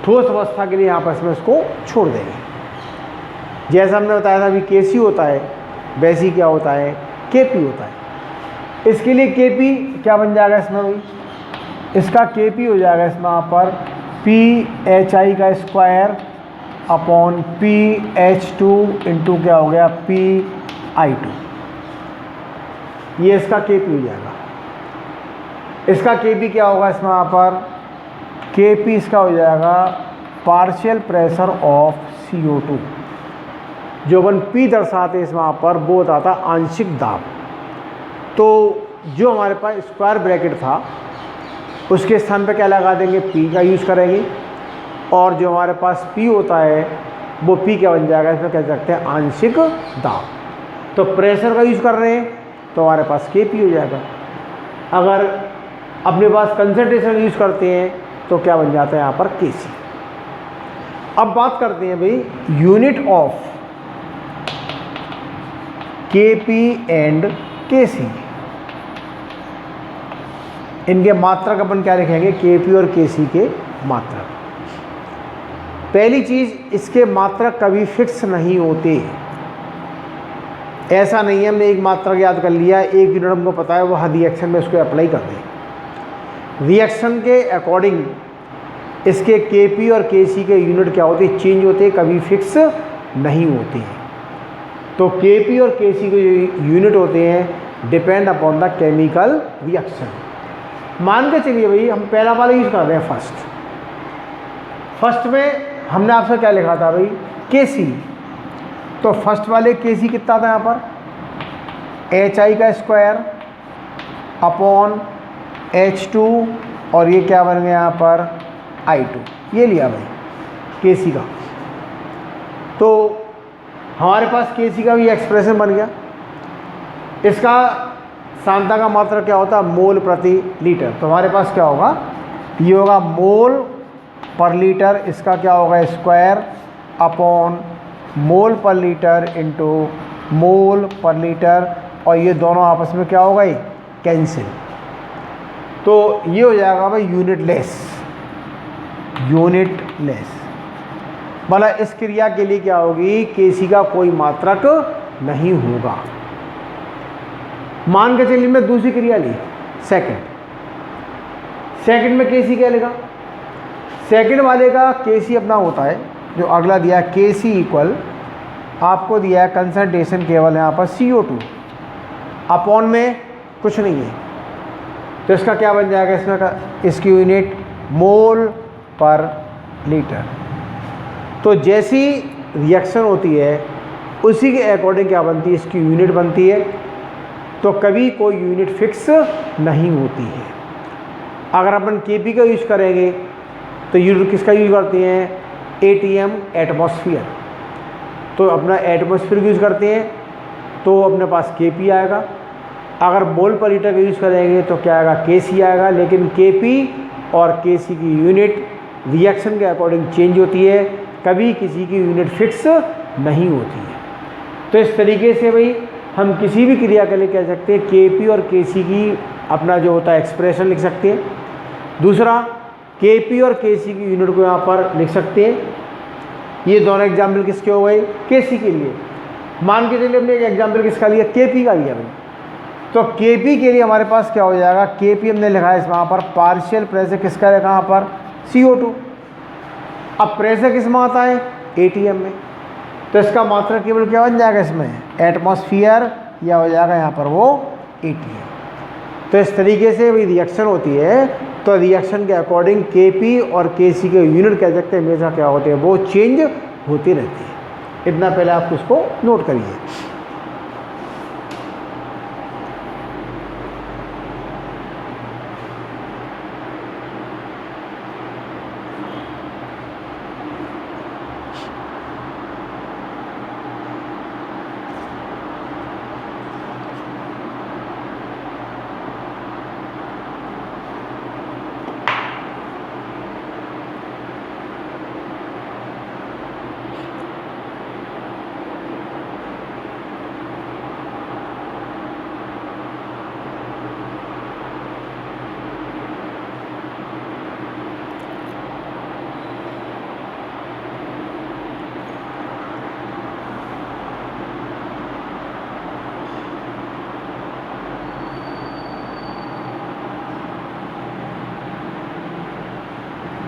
ठोस अवस्था के लिए यहाँ पर इसमें इसको छोड़ देंगे। जैसा हमने बताया था अभी Kc होता है, वैसे ही क्या होता है, Kp होता है। इसके लिए Kp क्या बन जाएगा इसमें भाई, इसका Kp हो जाएगा इसमें यहाँ पर PHI का स्क्वायर अपॉन PH2 इंटू क्या हो गया PI2, ये इसका Kp हो जाएगा। इसका Kp क्या होगा इसमें यहाँ पर, Kp इसका हो जाएगा पार्शियल प्रेशर ऑफ CO2, जो अपन P दर्शाते हैं इसमें यहाँ पर वो बताता आंशिक दाब। तो जो हमारे पास स्क्वायर ब्रैकेट था उसके स्थान पे क्या लगा देंगे, P का यूज़ करेंगे, और जो हमारे पास P होता है वो P क्या बन जाएगा, इसमें कह सकते हैं आंशिक दाब। तो प्रेशर का यूज़ कर रहे हैं तो हमारे पास Kp हो जाएगा। अगर अपने पास कंसंट्रेशन यूज़ करते हैं तो क्या बन जाता है यहाँ पर Kc। अब बात करते हैं भाई unit of Kp and Kc, इनके मात्रक अपन क्या लिखेंगे, Kp और Kc के मात्रक। पहली चीज़, इसके मात्रक कभी फिक्स नहीं होते। ऐसा नहीं है हमने एक मात्रक याद कर लिया, एक यूनिट हमको पता है, वो हर रिएक्शन में उसको अप्लाई कर दें। रिएक्शन के अकॉर्डिंग इसके Kp और Kc के यूनिट क्या होते हैं, चेंज होते हैं, कभी फिक्स नहीं होते हैं। तो Kp और Kc के जो यूनिट होते हैं depend upon the chemical reaction. मान के चलिए भाई हम पहला वाला यूज़ कर रहे हैं फर्स्ट में हमने आपसे क्या लिखा था भाई, Kc। तो फर्स्ट वाले Kc कितना था यहाँ पर, HI का स्क्वायर अपॉन H2 और ये क्या बन गया यहाँ पर I2, ये लिया भाई Kc का। तो हमारे पास Kc का भी एक्सप्रेशन बन गया। इसका सांद्रता का मात्रा क्या होता है, मोल प्रति लीटर। तो हमारे पास क्या होगा, ये होगा मोल पर लीटर, इसका क्या होगा स्क्वायर अपॉन मोल पर लीटर इंटू मोल पर लीटर, और ये दोनों आपस में क्या होगा, ये कैंसिल। तो ये हो जाएगा भाई यूनिटलेस। मतलब इस क्रिया के लिए क्या होगी, Kc का कोई मात्रक नहीं होगा। मान के चलिए मैं दूसरी क्रिया ली, सेकंड में Kc क्या लेगा, सेकंड वाले का Kc अपना होता है जो अगला दिया है, Kc इक्वल आपको दिया है कंसंट्रेशन केवल यहाँ पर CO2 अपॉन में कुछ नहीं है, तो इसका क्या बन जाएगा, इसमें का इसकी यूनिट मोल पर लीटर। तो जैसी रिएक्शन होती है उसी के अकॉर्डिंग क्या बनती है, इसकी यूनिट बनती है। तो कभी कोई यूनिट फिक्स नहीं होती है। अगर अपन Kp का यूज़ करेंगे तो यूनिट किसका यूज़ करते हैं, ATM एटमॉस्फेयर। तो अपना एटमॉस्फेयर यूज़ करते हैं तो अपने पास Kp आएगा। अगर मोल पर लीटर का यूज़ करेंगे तो क्या आएगा, Kc आएगा। लेकिन Kp और Kc की यूनिट रिएक्शन के अकॉर्डिंग चेंज होती है, कभी किसी की यूनिट फिक्स नहीं होती है। तो इस तरीके से भाई हम किसी भी क्रिया के लिए कह सकते हैं Kp और Kc की अपना जो होता है एक्सप्रेशन लिख सकते हैं। दूसरा, Kp और Kc की यूनिट को यहाँ पर लिख सकते हैं। ये दोनों एग्जाम्पल किसके हो गए, Kc के लिए। मान के चलिए हमने एक एग्जाम्पल किसका लिया, Kp का लिया भाई। तो Kp के लिए हमारे पास क्या हो जाएगा, Kp हमने लिखा है वहाँ पर पार्शियल प्रेशर किसका है, कहाँ पर CO2। अब प्रेशर किस में आता है, ATM में, तो इसका मात्रा केवल क्या बन जाएगा इसमें, एटमॉस्फेयर, या हो जाएगा यहाँ पर वो ATM। तो इस तरीके से भी रिएक्शन होती है, तो रिएक्शन के अकॉर्डिंग Kp और Kc के यूनिट कह सकते हैं हमेशा क्या होते हैं, वो चेंज होती रहती है। इतना पहले आप उसको नोट करिए।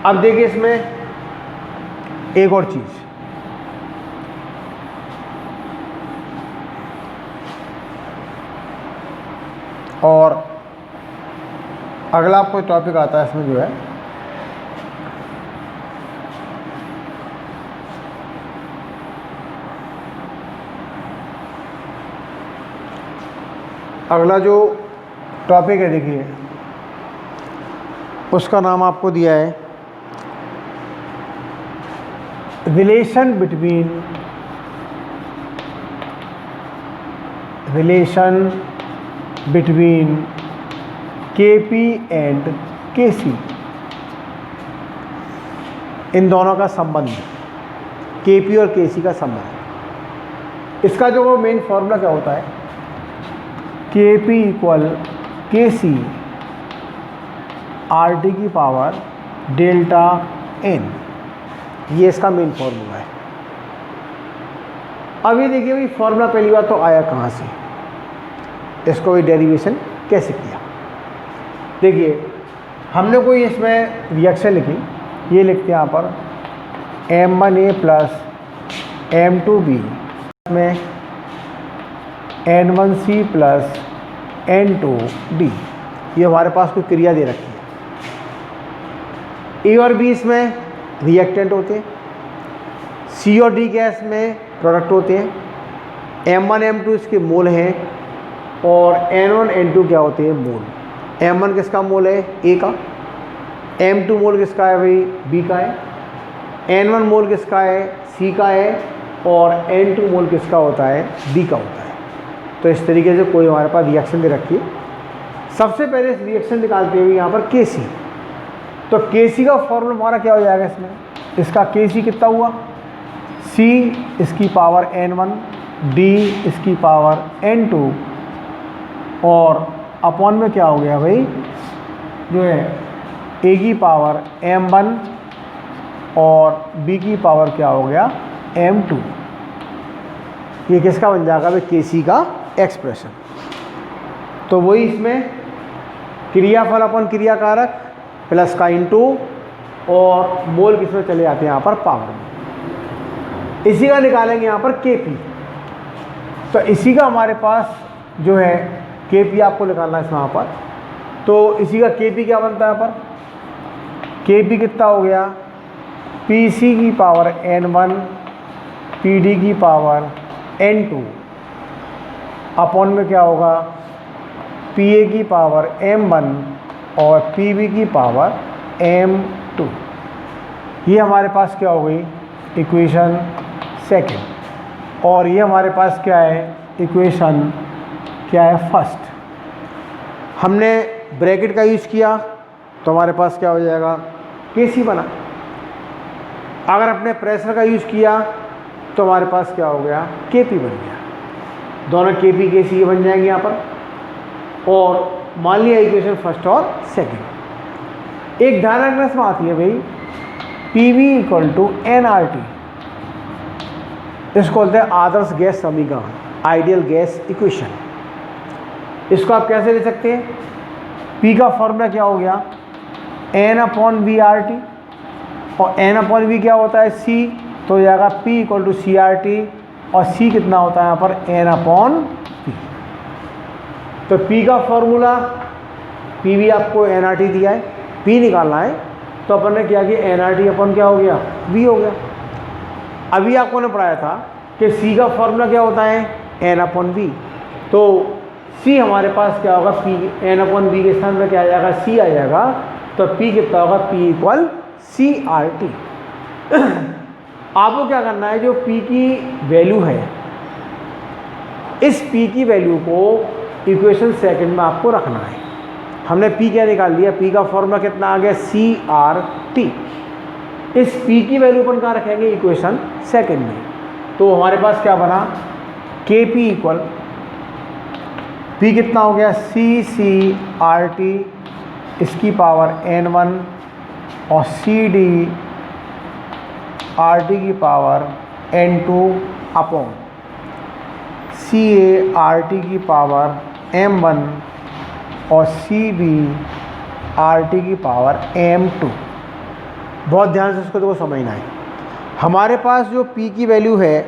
अब देखिए इसमें एक और चीज़, और अगला कोई टॉपिक आता है इसमें जो है अगला जो टॉपिक है, देखिए उसका नाम आपको दिया है relation between Kp and Kc, इन दोनों का संबंध, Kp और Kc का संबंध। इसका जो वो मेन फॉर्मूला क्या होता है, Kp इक्वल Kc RT की पावर डेल्टा n, ये इसका मेन फॉर्मूला है। अब ये देखिए भाई फॉर्मूला पहली बार तो आया कहाँ से, इसको भी डेरिवेशन कैसे किया। देखिए हमने कोई इसमें रिएक्शन लिखी, ये लिखते हैं यहाँ पर M1A प्लस M2B में N1C प्लस N2D, ये हमारे पास कोई क्रिया दे रखी है। A और B इसमें रिएक्टेंट होते हैं, C और D गैस में प्रोडक्ट होते हैं, M1 M2 इसके मोल हैं, और N1 N2 क्या होते हैं, मोल। M1 किसका मोल है, A का, M2 मोल किसका है भाई, B का है, N1 मोल किसका है, C का है, और N2 मोल किसका होता है, D का होता है। तो इस तरीके से कोई हमारे पास रिएक्शन दे रखी है। सबसे पहले इस रिएक्शन निकालते हुए यहाँ पर Kc, तो Kc का फॉर्मूला हमारा क्या हो जाएगा इसमें, इसका Kc कितना हुआ, C इसकी पावर N1, D इसकी पावर N2, और अपॉन में क्या हो गया भाई, जो है A की पावर M1 और B की पावर क्या हो गया, M2। ये किसका बन जाएगा भाई, Kc का एक्सप्रेशन। तो वही इसमें क्रियाफल अपन क्रियाकारक प्लस का इंटू, और मोल किस में चले जाते हैं यहाँ पर, पावर में। इसी का निकालेंगे यहाँ पर Kp, तो इसी का हमारे पास जो है Kp आपको निकालना है यहाँ पर। तो इसी का Kp क्या बनता है यहाँ पर, Kp कितना हो गया, Pc की पावर N1 Pd की पावर N2 अपॉन में क्या होगा, Pa की पावर M1 और Pb की पावर M2। ये हमारे पास क्या हो गई, इक्वेशन सेकंड, और ये हमारे पास क्या है, इक्वेशन क्या है, फर्स्ट। हमने ब्रैकेट का यूज़ किया तो हमारे पास क्या हो जाएगा, Kc बना। अगर अपने प्रेशर का यूज़ किया तो हमारे पास क्या हो गया, Kp बन गया। दोनों Kp Kc बन जाएंगे यहाँ पर। और मान लिया इक्वेशन फर्स्ट और सेकंड। एक धारणा में आती है भाई, Pv इक्वल टू nRT, इसको बोलते हैं आदर्श गैस समीकरण, आइडियल गैस इक्वेशन। इसको आप कैसे ले सकते हैं, P का फॉर्मूला क्या हो गया, N/V/RT, और N/V क्या होता है, C, तो हो जाएगा P = CRT, और C कितना होता है यहाँ पर, N/P। तो P का फॉर्मूला, P भी आपको nRT दिया है, P निकालना है, तो अपन ने क्या किया, nRT अपन क्या हो गया, V हो गया। अभी आपको ने पढ़ाया था कि C का फॉर्मूला क्या होता है, N/V, तो C हमारे पास क्या होगा, P, N/V के स्थान पर क्या आ जाएगा, C आ जाएगा, तो P कितना होगा, P = CRT। आपको क्या करना है, जो P की वैल्यू है, इस P की वैल्यू को इक्वेशन सेकंड में आपको रखना है। हमने P क्या निकाल लिया, P का फॉर्मूला कितना आ गया, CRT। इस P की वैल्यू अपन कहाँ रखेंगे, इक्वेशन सेकंड में। तो हमारे पास क्या बना, KP = P कितना हो गया, CCRT इसकी पावर N1 और CDRT की पावर N2 अपॉन CART की पावर M1 और CBRT की पावर M2। बहुत ध्यान से इसको देखो समझना है। हमारे पास जो P की वैल्यू है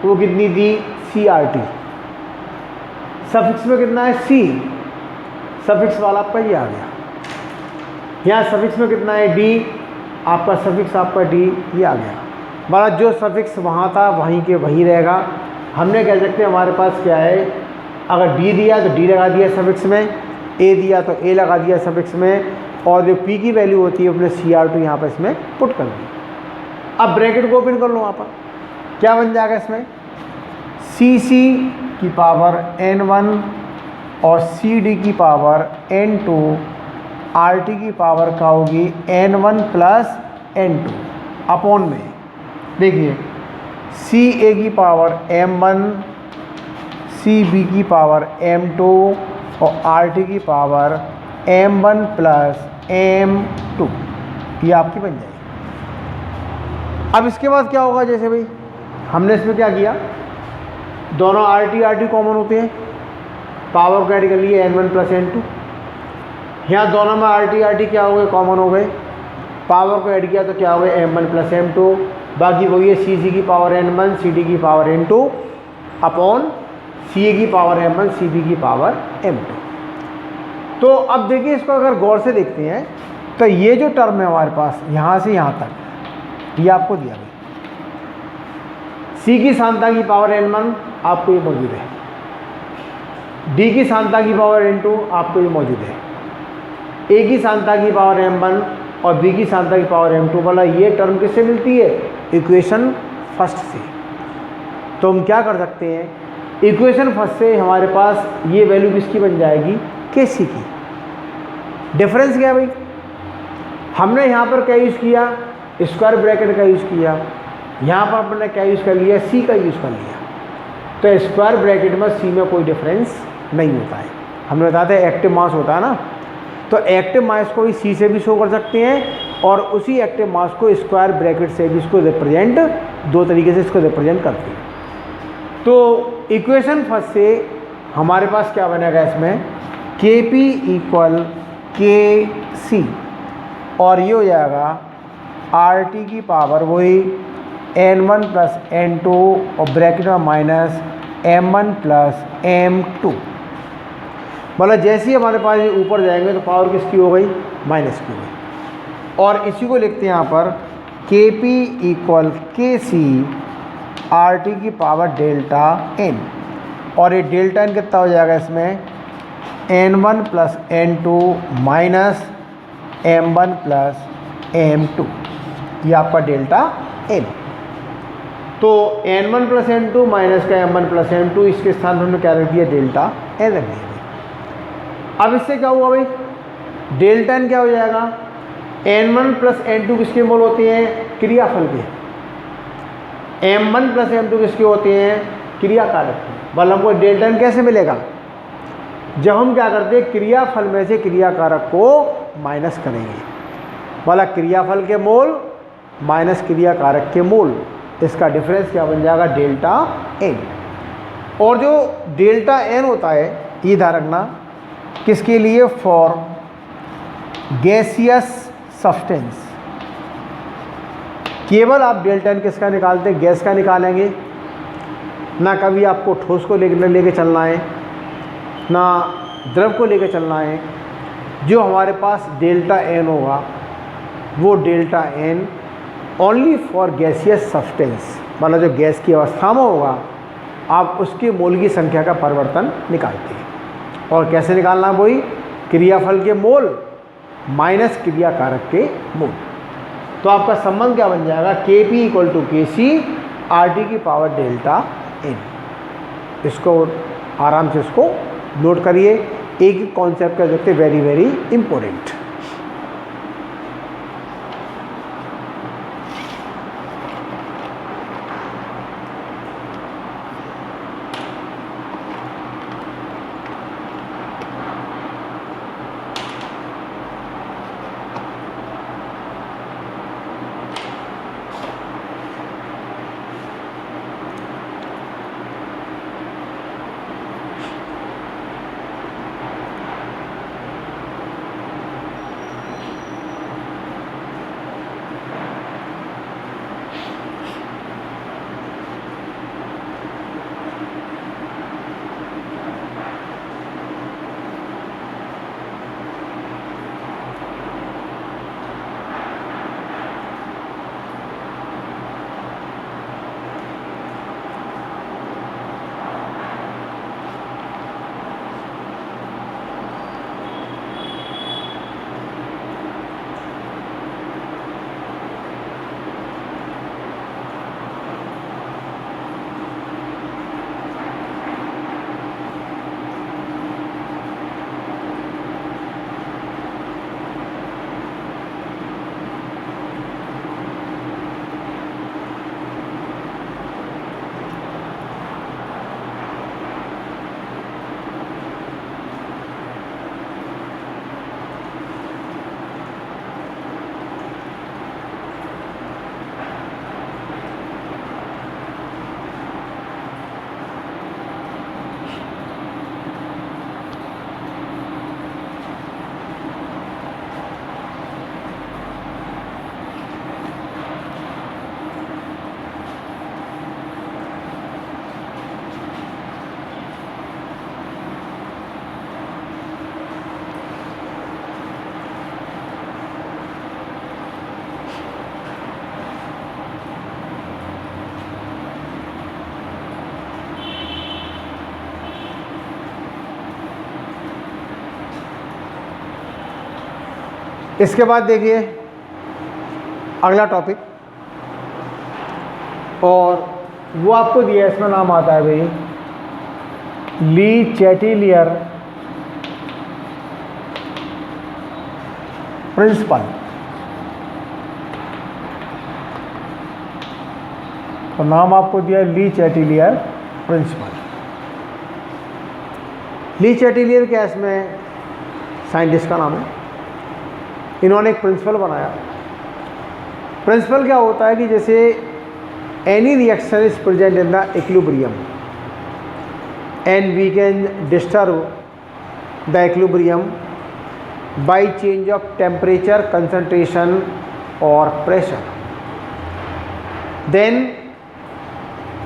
वो कितनी थी, CRT, सफिक्स में कितना है, C, सफिक्स वाला आपका ये आ गया। यहाँ सफिक्स में कितना है, D, आपका सफिक्स आपका D ये आ गया। मतलब जो सफिक्स वहाँ था वहीं के वहीं रहेगा। हमने कह सकते हैं हमारे पास क्या है, अगर D दिया तो D लगा दिया सफिक्स में, A दिया तो A लगा दिया सफिक्स में, और जो P की वैल्यू होती है अपने CR2 यहाँ पर इसमें पुट कर दी। अब ब्रैकेट को ओपन कर लो, वहाँ पर क्या बन जाएगा, इसमें CC की पावर N1 और CD की पावर N2, RT की पावर क्या होगी, N1 + N2 अपॉन में, देखिए CA की पावर M1, CB की पावर M2 और RT की पावर M1 + M2, ये आपकी बन जाएगी। अब इसके बाद क्या होगा, जैसे भाई हमने इसमें क्या किया, दोनों RT कॉमन होते हैं, पावर को ऐड कर लिए N1 + N2। यहाँ दोनों में RT क्या हो गए, कॉमन हो गए, पावर को ऐड किया तो क्या हो गए, M1 + M2। बाकी वही है, CC की पावर N1, CD की पावर N2 अपॉन CA की पावर M1, CB की पावर M2। तो अब देखिए इसको अगर गौर से देखते हैं तो ये जो टर्म है हमारे पास यहाँ से यहाँ तक, ये आपको दिया गया। C की सांता की पावर N1 आपको ये मौजूद है, D की सांता की पावर N2 आपको ये मौजूद है, A की सांता की पावर M1 और B की सांता की पावर M2 वाला ये टर्म किससे मिलती है, इक्वेशन फर्स्ट से। तो हम क्या कर सकते हैं, इक्वेशन फर्स्ट से हमारे पास ये वैल्यू किसकी बन जाएगी, KC की। डिफरेंस क्या है भाई, हमने यहाँ पर क्या यूज़ किया, स्क्वायर ब्रैकेट का यूज़ किया, यहाँ पर हमने क्या यूज़ कर लिया, C का यूज़ कर लिया। तो स्क्वायर ब्रैकेट में C में कोई डिफरेंस नहीं होता है। हमने बताते हैं एक्टिव मास होता है ना, तो एक्टिव मास को भी C से भी शो कर सकते हैं, और उसी एक्टिव मास को स्क्वायर ब्रैकेट से भी इसको रिप्रेजेंट, दो तरीके से इसको रिप्रेजेंट करते हैं। तो इक्वेशन फर्स्ट से हमारे पास क्या बनेगा, इसमें KP = KC, और ये हो जाएगा RT की पावर वही N1 + N2 और ब्रैकेट में माइनस M1 + M2। मतलब जैसे ही हमारे पास ये ऊपर जाएंगे तो पावर किसकी हो गई, माइनस की हो गई। और इसी को लिखते हैं यहाँ पर KP = KC RT की पावर डेल्टा N, और ये डेल्टा N कितना हो जाएगा, इसमें N1 + N2 minus M1 + M2, ये आपका डेल्टा N। तो N1 + N2 माइनस का M1 + M2, इसके स्थान पर हमने क्या रख दिया, डेल्टा N रख दिया। अब इससे क्या हुआ भाई, डेल्टा N क्या हो जाएगा, N1 + N2 किसके मोल होते हैं, क्रियाफल के, M1 + M2 किसके होते हैं, क्रियाकारक के। मतलब हमको डेल्टा N कैसे मिलेगा, जब हम क्या करते हैं, क्रियाफल में से क्रियाकारक को माइनस करेंगे, मतलब क्रियाफल के मोल माइनस क्रियाकारक के मोल, इसका डिफरेंस क्या बन जाएगा, डेल्टा N। और जो डेल्टा N होता है ये ध्यान रखना, किसके लिए? For gaseous substance. केवल आप डेल्टा एन किसका निकालते हैं? गैस का निकालेंगे। ना कभी आपको ठोस को लेके चलना है, ना द्रव को लेके चलना है। जो हमारे पास डेल्टा एन होगा वो delta N only for gaseous substance, मतलब जो गैस की अवस्था में होगा आप उसके मोल की संख्या का परिवर्तन निकालते हैं। और कैसे निकालना? वही क्रियाफल के मोल माइनस क्रिया कारक के मोल। तो आपका संबंध क्या बन जाएगा? Kp equal to KC RT की पावर डेल्टा एन। इसको आराम से इसको नोट करिए, एक कॉन्सेप्ट का देखते, वेरी वेरी इंपॉर्टेंट। इसके बाद देखिए अगला टॉपिक, और वो आपको दिया है, इसमें नाम आता है भाई ली चैटिलियर प्रिंसिपल। तो नाम आपको दिया है ली चैटिलियर प्रिंसिपल। ली चैटिलियर क्या, इसमें साइंटिस्ट का नाम है, इन्होंने एक प्रिंसिपल बनाया। प्रिंसिपल क्या होता है कि जैसे any reaction is present in the equilibrium and we can disturb the equilibrium by change of temperature, concentration और pressure, then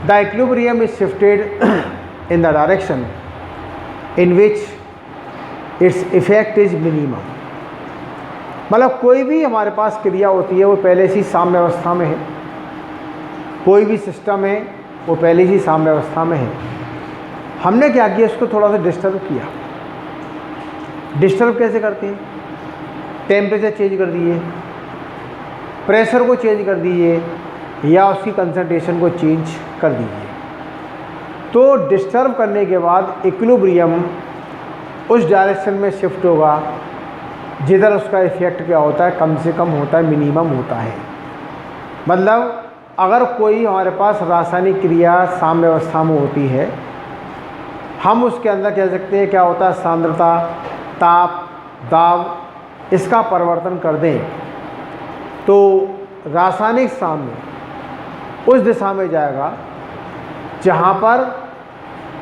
the equilibrium is shifted in the direction in which its effect is minimum. मतलब कोई भी हमारे पास क्रिया होती है वो पहले से ही साम्य अवस्था में है, कोई भी सिस्टम है वो पहले से ही साम्य अवस्था में है। हमने क्या किया, इसको थोड़ा सा डिस्टर्ब किया। डिस्टर्ब कैसे करते हैं? टेम्परेचर चेंज कर दिए, प्रेशर को चेंज कर दिए, या उसकी कंसंट्रेशन को चेंज कर दीजिए। तो डिस्टर्ब करने के बाद इक्विलिब्रियम उस डायरेक्शन में शिफ्ट होगा जिधर उसका इफेक्ट क्या होता है, कम से कम होता है, मिनिमम होता है। मतलब अगर कोई हमारे पास रासायनिक क्रिया साम्य अवस्था में होती है, हम उसके अंदर कह सकते हैं क्या होता है, सांद्रता, ताप, दाब, इसका परिवर्तन कर दें तो रासायनिक साम्य उस दिशा में जाएगा जहाँ पर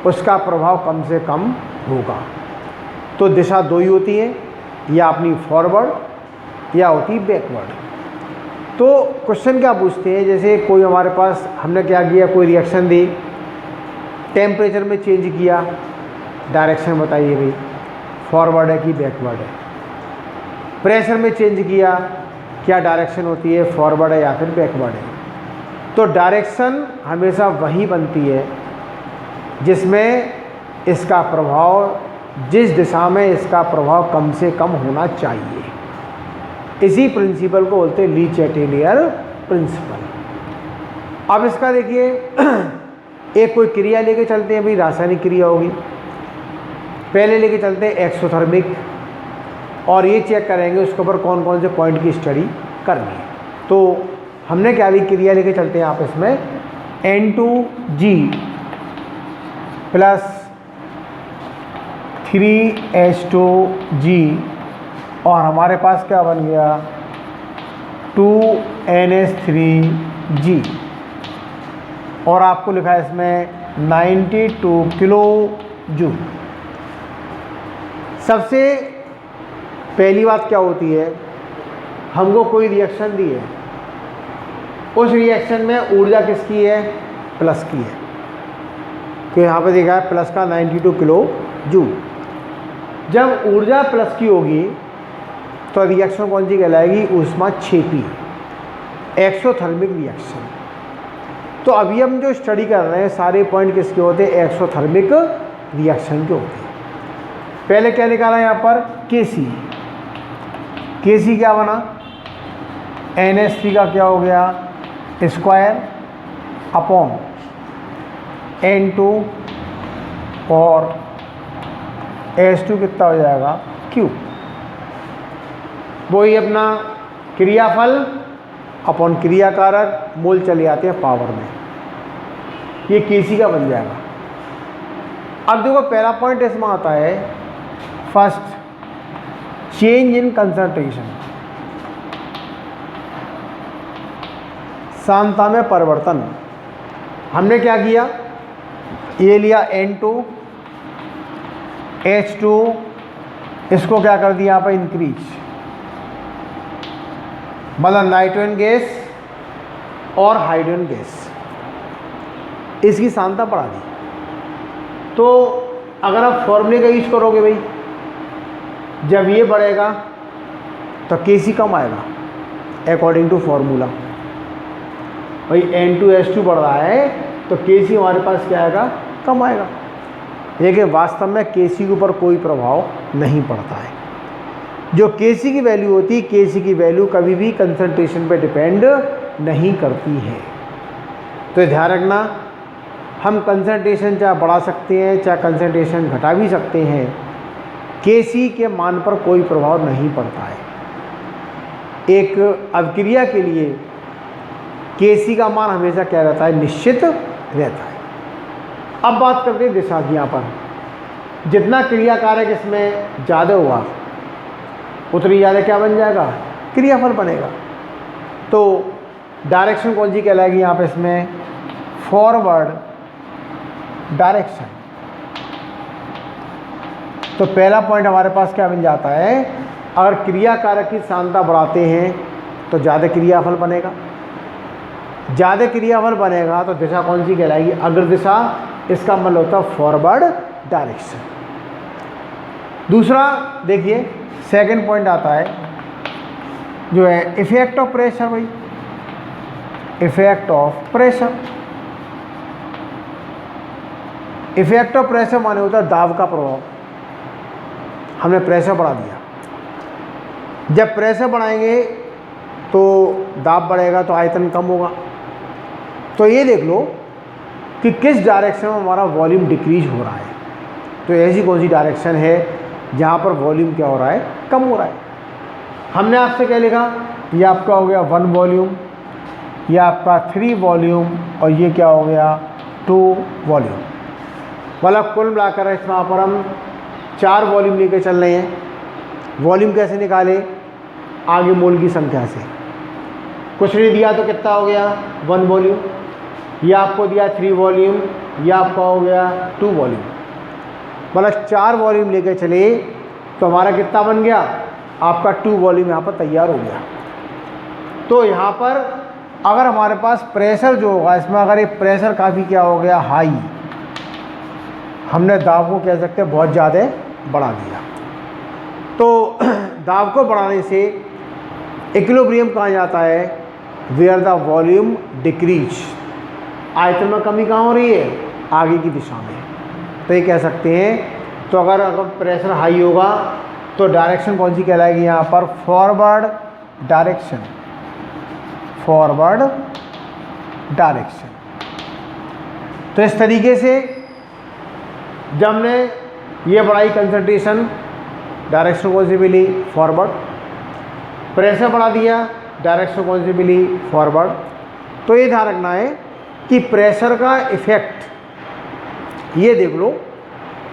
उसका प्रभाव कम से कम होगा। तो दिशा दो ही होती है, या अपनी फॉरवर्ड या होती बैकवर्ड। तो क्वेश्चन क्या पूछते हैं, जैसे कोई हमारे पास, हमने क्या किया, कोई रिएक्शन दी, टेम्परेचर में चेंज किया, डायरेक्शन बताइए भाई, फॉरवर्ड है कि बैकवर्ड है। प्रेशर में चेंज किया, क्या डायरेक्शन होती है, फॉरवर्ड है या फिर बैकवर्ड है। तो डायरेक्शन हमेशा वही बनती है जिसमें इसका प्रभाव, जिस दिशा में इसका प्रभाव कम से कम होना चाहिए। इसी प्रिंसिपल को बोलते हैं ली चैटेलियर प्रिंसिपल। अब इसका देखिए, एक कोई क्रिया लेके चलते हैं भाई, रासायनिक क्रिया होगी। पहले लेके चलते हैं एक्सोथर्मिक, और ये चेक करेंगे उसके ऊपर कौन कौन से पॉइंट की स्टडी करनी है। तो हमने क्या ली, क्रिया लेके चलते हैं आप इसमें N2G प्लस 3H2G, और हमारे पास क्या बन गया 2NH3G, और आपको लिखा है इसमें 92 किलो जूल। सबसे पहली बात क्या होती है, हमको कोई रिएक्शन दी है, उस रिएक्शन में ऊर्जा किसकी है, प्लस की है। तो यहाँ पे देखा है प्लस का 92 किलो जूल। जब ऊर्जा प्लस की होगी तो रिएक्शन कौन सी कहलाएगी, ऊष्माक्षेपी, एक्सोथर्मिक रिएक्शन। तो अभी हम जो स्टडी कर रहे हैं सारे पॉइंट किसके होते हैं, एक्सोथर्मिक रिएक्शन के होते हैं। पहले क्या निकाला यहाँ पर, Kc। Kc क्या बना, NH3 का क्या हो गया, स्क्वायर अपॉन N2, और H2 कितना हो जाएगा, Q। वही अपना क्रियाफल अपॉन क्रियाकारक, मोल चले आते हैं पावर में, ये Kc का बन जाएगा। अब देखो पहला पॉइंट इसमें आता है, फर्स्ट चेंज इन कंसंट्रेशन, सांद्रता में परिवर्तन। हमने क्या किया, ये लिया N2 H2, इसको क्या कर दिया यहाँ पर इंक्रीज, मतलब नाइट्रोजन गैस और हाइड्रोजन गैस, इसकी सांद्रता बढ़ा दी। तो अगर आप फॉर्मूले का यूज करोगे भाई, जब ये बढ़ेगा तो Kc कम आएगा अकॉर्डिंग टू फॉर्मूला। भाई N2H2 बढ़ रहा है तो Kc हमारे पास क्या आएगा, कम आएगा। लेकिन वास्तव में Kc के ऊपर कोई प्रभाव नहीं पड़ता है। जो Kc की वैल्यू होती है, Kc की वैल्यू कभी भी कंसंट्रेशन पे डिपेंड नहीं करती है। तो ध्यान रखना, हम कंसंट्रेशन चाहे बढ़ा सकते हैं चाहे कंसंट्रेशन घटा भी सकते हैं, Kc के मान पर कोई प्रभाव नहीं पड़ता है। एक अभिक्रिया के लिए Kc का मान हमेशा क्या रहता है, निश्चित रहता है। अब बात करते हैं दिशा की। यहाँ पर जितना क्रिया कारक इसमें ज़्यादा हुआ उतनी ज़्यादा क्या बन जाएगा, क्रियाफल बनेगा। तो डायरेक्शन कौन सी कहलाएगी यहाँ पे, इसमें फॉरवर्ड डायरेक्शन। तो पहला पॉइंट हमारे पास क्या बन जाता है, अगर क्रिया कारक की सांद्रता बढ़ाते हैं तो ज़्यादा क्रियाफल बनेगा, ज़्यादा क्रियाफल बनेगा तो दिशा कौन सी कहलाएगी, अग्र दिशा। इसका मतलब होता है फॉरवर्ड डायरेक्शन। दूसरा देखिए सेकंड पॉइंट आता है जो है इफेक्ट ऑफ प्रेशर। भाई effect of pressure, effect of pressure माने होता है दाब का प्रभाव। हमने प्रेशर बढ़ा दिया, जब प्रेशर बढ़ाएंगे तो दाब बढ़ेगा तो आयतन कम होगा। तो ये देख लो कि किस डायरेक्शन में हमारा वॉल्यूम डिक्रीज हो रहा है। तो ऐसी कौन सी डायरेक्शन है जहाँ पर वॉल्यूम क्या हो रहा है, कम हो रहा है। हमने आपसे क्या लिखा, ये आपका हो गया 1 वॉल्यूम, ये आपका 3 वॉल्यूम, और ये क्या हो गया 2 वॉल्यूम। मतलब कुल मिलाकर इसमें पर हम 4 वॉल्यूम लेके चल रहे हैं। वॉल्यूम कैसे निकाले, आगे मोल की संख्या से। कुछ नहीं दिया तो कितना हो गया 1 वॉल्यूम, ये आपको दिया 3 वॉल्यूम, ये आपका हो गया 2 वॉल्यूम। मतलब 4 वॉल्यूम लेके चले तो हमारा कितना बन गया, आपका 2 वॉल्यूम यहाँ पर तैयार हो गया। तो यहाँ पर अगर हमारे पास प्रेशर जो होगा इसमें, अगर ये प्रेशर काफ़ी क्या हो गया, हाई, हमने दाब को कह सकते हैं बहुत ज़्यादा बढ़ा दिया। तो दाब को बढ़ाने से इक्विलिब्रियम कहाँ जाता है, वेयर द वॉल्यूम डिक्रीज, आयतन में कमी कहाँ हो रही है, आगे की दिशा में। तो ये कह सकते हैं, तो अगर प्रेशर हाई होगा तो डायरेक्शन कौन सी कहलाएगी यहाँ पर, फॉरवर्ड डायरेक्शन, फॉरवर्ड डायरेक्शन। तो इस तरीके से जब हमने ये बढ़ाई कंसंट्रेशन, डायरेक्शन कौन सी मिली, फॉरवर्ड, प्रेशर बढ़ा दिया, डायरेक्शन कौन सी मिली, फॉरवर्ड। तो ये ध्यान रखना है कि प्रेशर का इफेक्ट, ये देख लो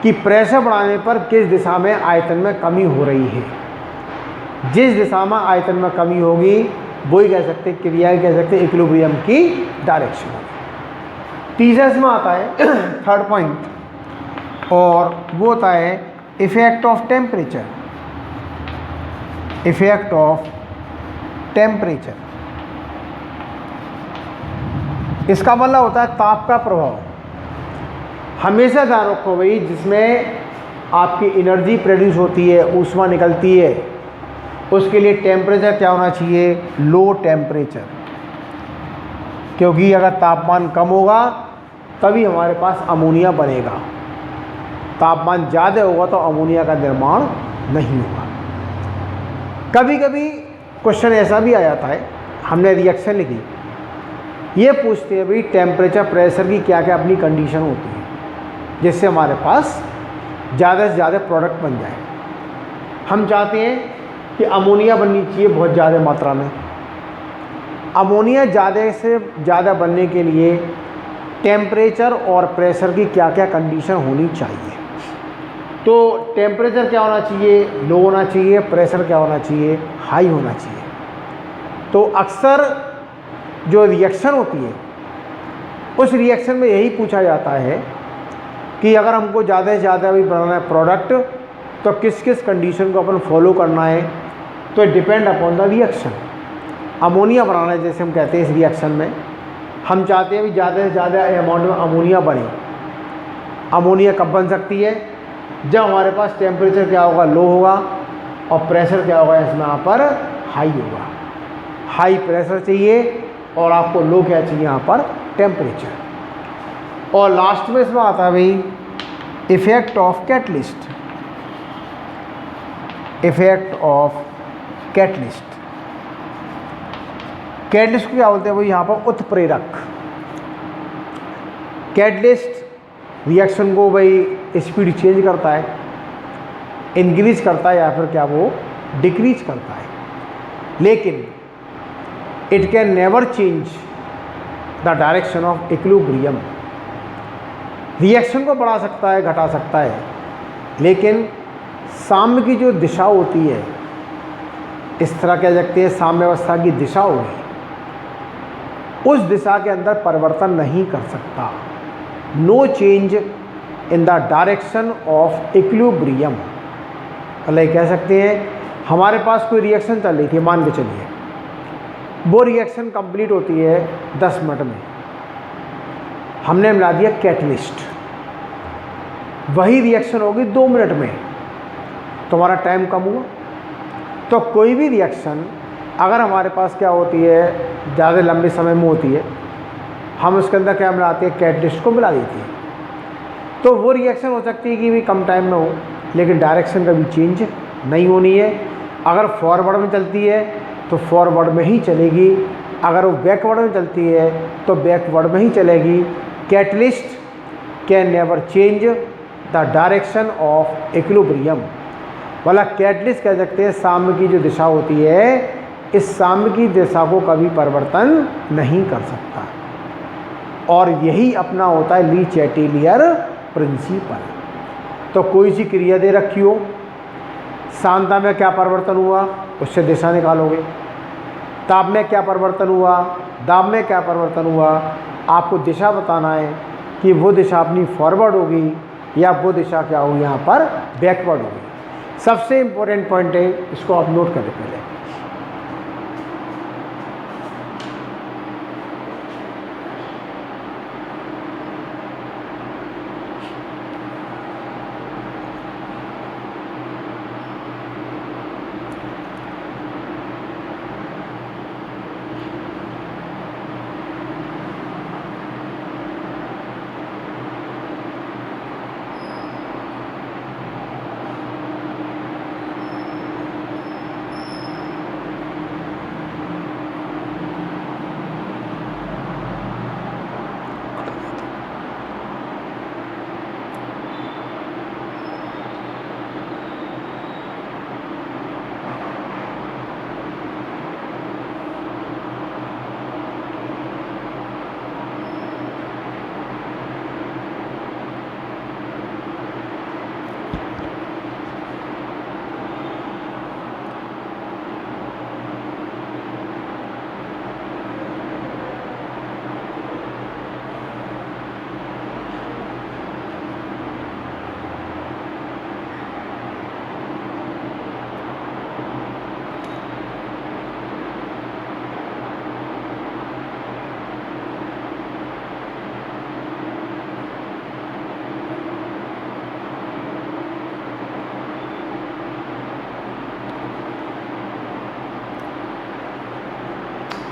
कि प्रेशर बढ़ाने पर किस दिशा में आयतन में कमी हो रही है। जिस दिशा में आयतन में कमी होगी वही कह सकते, क्रिया कह सकते इक्विलिब्रियम की डायरेक्शन होगी। तीसरा इसमें आता है थर्ड पॉइंट, और वो होता है effect of temperature, effect of temperature. इसका मतलब होता है ताप का प्रभाव। हमेशा ध्यान रखो भाई, जिसमें आपकी एनर्जी प्रोड्यूस होती है, ऊष्मा निकलती है, उसके लिए टेम्परेचर क्या होना चाहिए, लो टेम्परेचर। क्योंकि अगर तापमान कम होगा तभी हमारे पास अमोनिया बनेगा, तापमान ज़्यादा होगा तो अमोनिया का निर्माण नहीं होगा। कभी कभी क्वेश्चन ऐसा भी आ जाता है, हमने रिएक्शन लिखी, ये पूछते हैं भाई टेम्परेचर प्रेशर की क्या क्या अपनी कंडीशन होती है जिससे हमारे पास ज़्यादा से ज़्यादा प्रोडक्ट बन जाए। हम चाहते हैं कि अमोनिया बननी चाहिए बहुत ज़्यादा मात्रा में। अमोनिया ज़्यादा से ज़्यादा बनने के लिए टेम्परेचर और प्रेशर की क्या क्या कंडीशन होनी चाहिए। तो टेम्परेचर क्या होना चाहिए, लो होना चाहिए, प्रेशर क्या होना चाहिए, हाई होना चाहिए। तो अक्सर जो रिएक्शन होती है उस रिएक्शन में यही पूछा जाता है कि अगर हमको ज़्यादा से ज़्यादा भी बनाना है प्रोडक्ट तो किस किस कंडीशन को अपन फॉलो करना है। तो depend upon the reaction. Ammonia बनाना है जैसे हम कहते हैं, इस रिएक्शन में हम चाहते हैं भी ज़्यादा से ज़्यादा अमाउंट में अमोनिया बने। अमोनिया कब बन सकती है, जब हमारे पास टेम्परेचर क्या होगा, लो होगा, और प्रेशर क्या होगा इसमें यहाँ पर हाई होगा। हाई प्रेशर चाहिए और आपको लो क्या चाहिए यहाँ पर, टेम्परेचर। और लास्ट में इसमें आता है भाई effect of catalyst, effect of catalyst. Catalyst को क्या बोलते हैं भाई, यहाँ पर उत्प्रेरक। कैटलिस्ट रिएक्शन को भाई स्पीड चेंज करता है, इंक्रीज करता है या फिर क्या वो डिक्रीज करता है, लेकिन it can never change the direction of equilibrium. Reaction को बढ़ा सकता है, घटा सकता है, लेकिन साम्य की जो दिशा होती है, इस तरह कह सकते हैं साम्यावस्था की दिशा होगी, उस दिशा के अंदर परिवर्तन नहीं कर सकता। No change in the direction of equilibrium. मतलब कह सकते हैं हमारे पास कोई रिएक्शन चल रही थी, मान के चलिए वो रिएक्शन कंप्लीट होती है 10 मिनट में, हमने मिला दिया कैटलिस्ट, वही रिएक्शन होगी 2 मिनट में, तो हमारा टाइम कम हुआ। तो कोई भी रिएक्शन अगर हमारे पास क्या होती है, ज़्यादा लंबे समय में होती है, हम उसके अंदर क्या मिलाते हैं, कैटलिस्ट को मिला देते हैं। तो वो रिएक्शन हो सकती है कि भी कम टाइम में हो, लेकिन डायरेक्शन कभी चेंज नहीं होनी है। अगर फॉरवर्ड में चलती है तो फॉरवर्ड में ही चलेगी, अगर वो बैकवर्ड में चलती है तो बैकवर्ड में ही चलेगी। Catalyst can never change the direction of equilibrium. वाला कैटलिस्ट कह सकते हैं साम्य की जो दिशा होती है, इस साम्य की दिशा को कभी परिवर्तन नहीं कर सकता, और यही अपना होता है ली चैटेलियर प्रिंसिपल। तो कोई सी क्रिया दे रखी हो, सांद्रता में क्या परिवर्तन हुआ उससे दिशा निकालोगे, ताप में क्या परिवर्तन हुआ, दाब में क्या परिवर्तन हुआ, आपको दिशा बताना है कि वो दिशा अपनी फॉरवर्ड होगी या वो दिशा क्या होगी यहाँ पर बैकवर्ड होगी। सबसे इंपॉर्टेंट पॉइंट है, इसको आप नोट करें पहले।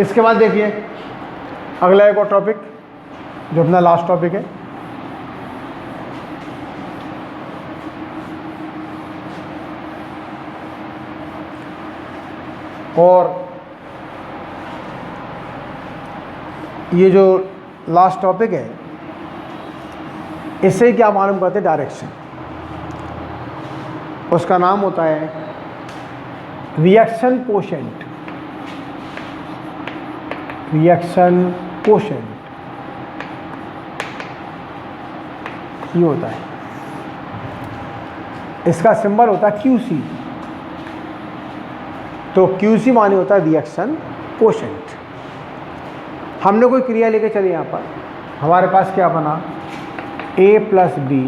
इसके बाद देखिए अगला एक और टॉपिक जो अपना लास्ट टॉपिक है, और ये जो लास्ट टॉपिक है इससे क्या मालूम करते हैं डायरेक्शन। उसका नाम होता है रिएक्शन कोशेंट। रिएक्शन कोशेंट ये होता है, इसका सिंबल होता है QC। तो QC माने होता है रिएक्शन कोशेंट। हमने कोई क्रिया लेके चले, यहाँ पर हमारे पास क्या बना A + B,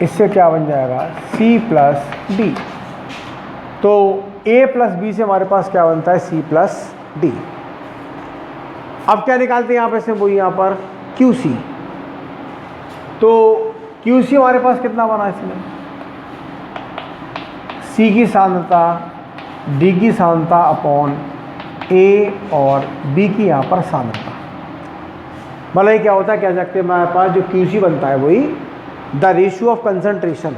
इससे क्या बन जाएगा C + D। तो A + B से हमारे पास क्या बनता है C + D। अब क्या निकालते हैं यहाँ पे से, वो यहाँ पर QC। तो QC हमारे पास कितना बना इसमें, C की सांद्रता D की सांद्रता अपॉन A और B की यहाँ पर सांद्रता। मतलब ये क्या होता है, कह सकते हैं हमारे पास जो QC बनता है वही द रेशियो ऑफ कंसंट्रेशन।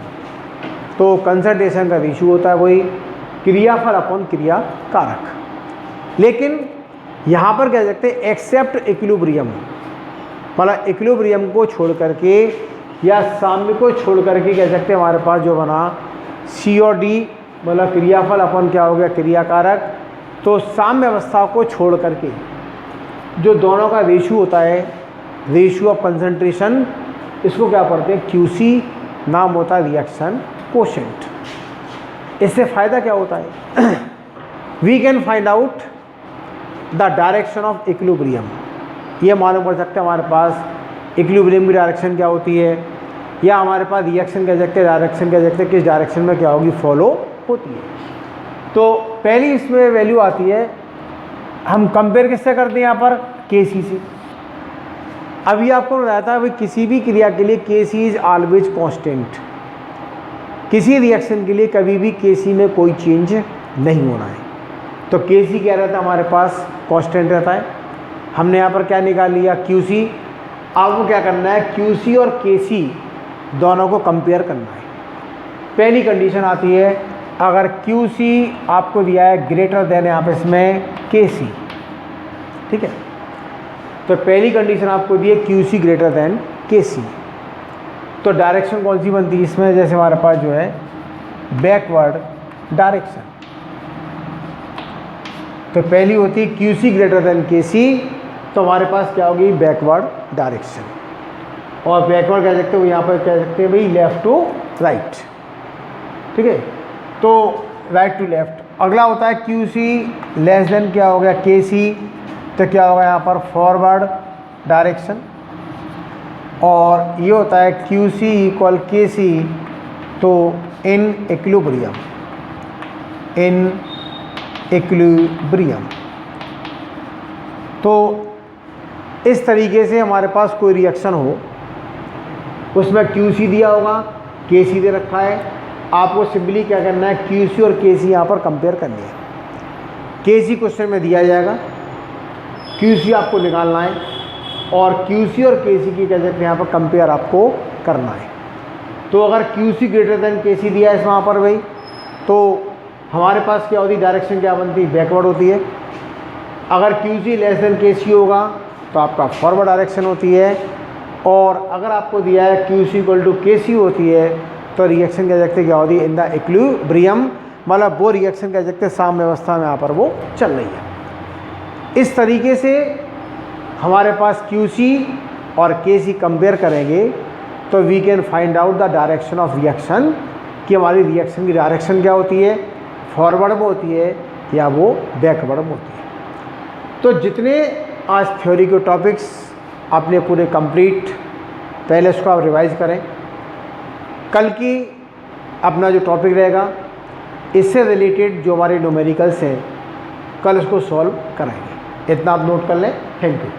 तो कंसंट्रेशन का रेशियो होता है वही क्रियाफल अपॉन क्रिया कारक। लेकिन यहाँ पर कह सकते हैं एक्सेप्ट इक्विलिब्रियम, मतलब इक्विलिब्रियम को छोड़ करके या साम्य को छोड़ करके कह सकते हैं हमारे पास जो बना C और D, मतलब क्रियाफल अपन क्या हो गया क्रिया कारक। तो साम्य अवस्था को छोड़ करके जो दोनों का रेशियो होता है, रेशियो ऑफ कंसंट्रेशन, इसको क्या पढ़ते हैं QC, नाम होता है रिएक्शन कोशेंट। इससे फ़ायदा क्या होता है we can find out the direction of equilibrium. ये मालूम कर सकते हैं हमारे पास इक्विलिब्रियम की डायरेक्शन क्या होती है, या हमारे पास रिएक्शन कह सकते हैं, डायरेक्शन कह सकते हैं किस डायरेक्शन में क्या होगी फॉलो होती है। तो पहली इसमें वैल्यू आती है, हम कंपेयर किससे करते हैं यहाँ पर KC से। अभी आपको बताया था भाई किसी भी क्रिया के लिए KC इज ऑलवेज कांस्टेंट। किसी रिएक्शन के लिए कभी भी KC में कोई चेंज नहीं होना है। तो KC क्या रहता है हमारे पास कांस्टेंट रहता है। हमने यहाँ पर क्या निकाल लिया QC। आपको क्या करना है QC और KC दोनों को कंपेयर करना है। पहली कंडीशन आती है अगर QC आपको दिया है ग्रेटर देन यहाँ पे इसमें KC, ठीक है। तो पहली कंडीशन आपको दी है QC ग्रेटर देन KC। तो डायरेक्शन कौन सी बनती है इसमें, जैसे हमारे पास जो है बैकवर्ड डायरेक्शन। तो पहली होती है QC ग्रेटर देन KC, तो हमारे पास क्या होगी बैकवर्ड डायरेक्शन। और बैकवर्ड कह सकते हो यहाँ पर कह सकते हैं भाई लेफ़्ट टू राइट, ठीक है। तो राइट टू लेफ़्ट। अगला होता है QC लेस देन क्या हो गया KC, तो क्या होगा यहाँ पर फॉरवर्ड डायरेक्शन। और ये होता है क्यू सी इक्वल के सी, तो इन इक्विलिब्रियम, इन इक्विलिब्रियम। तो इस तरीके से हमारे पास कोई रिएक्शन हो, उसमें क्यू सी दिया होगा, के सी दे रखा है, आपको सिंपली क्या करना है, क्यू सी और के सी यहाँ पर कंपेयर करनी है। के सी क्वेश्चन में दिया जाएगा, क्यू सी आपको निकालना है, और क्यू सी और के सी की क्या कहते हैं यहाँ पर कंपेयर आपको करना है। तो अगर क्यू सी ग्रेटर देन के सी दिया है वहाँ पर भाई, तो हमारे पास क्या होती है, डायरेक्शन क्या बनती है, बैकवर्ड होती है। अगर क्यू सी लेस देन के सी होगा तो आपका फॉरवर्ड डायरेक्शन होती है। और अगर आपको दिया है क्यू सी इक्वल टू के सी होती है, तो रिएक्शन क्या कहते हैं, क्या होती है, इन द इक्विलिब्रियम, मतलब वो रिएक्शन क्या कहते हैं, साम्य अवस्था में यहाँ पर वो चल रही है। इस तरीके से हमारे पास क्यू सी और के सी कंपेयर करेंगे तो we can find out the direction of reaction, कि हमारी रिएक्शन की डायरेक्शन क्या होती है, फॉरवर्ड में होती है या वो बैकवर्ड में होती है। तो जितने आज थ्योरी के टॉपिक्स आपने पूरे कंप्लीट, पहले इसको आप रिवाइज करें। कल की अपना जो टॉपिक रहेगा, इससे रिलेटेड जो हमारे न्यूमेरिकल्स हैं, कल इसको सॉल्व कराएंगे। इतना आप नोट कर लें। Thank you.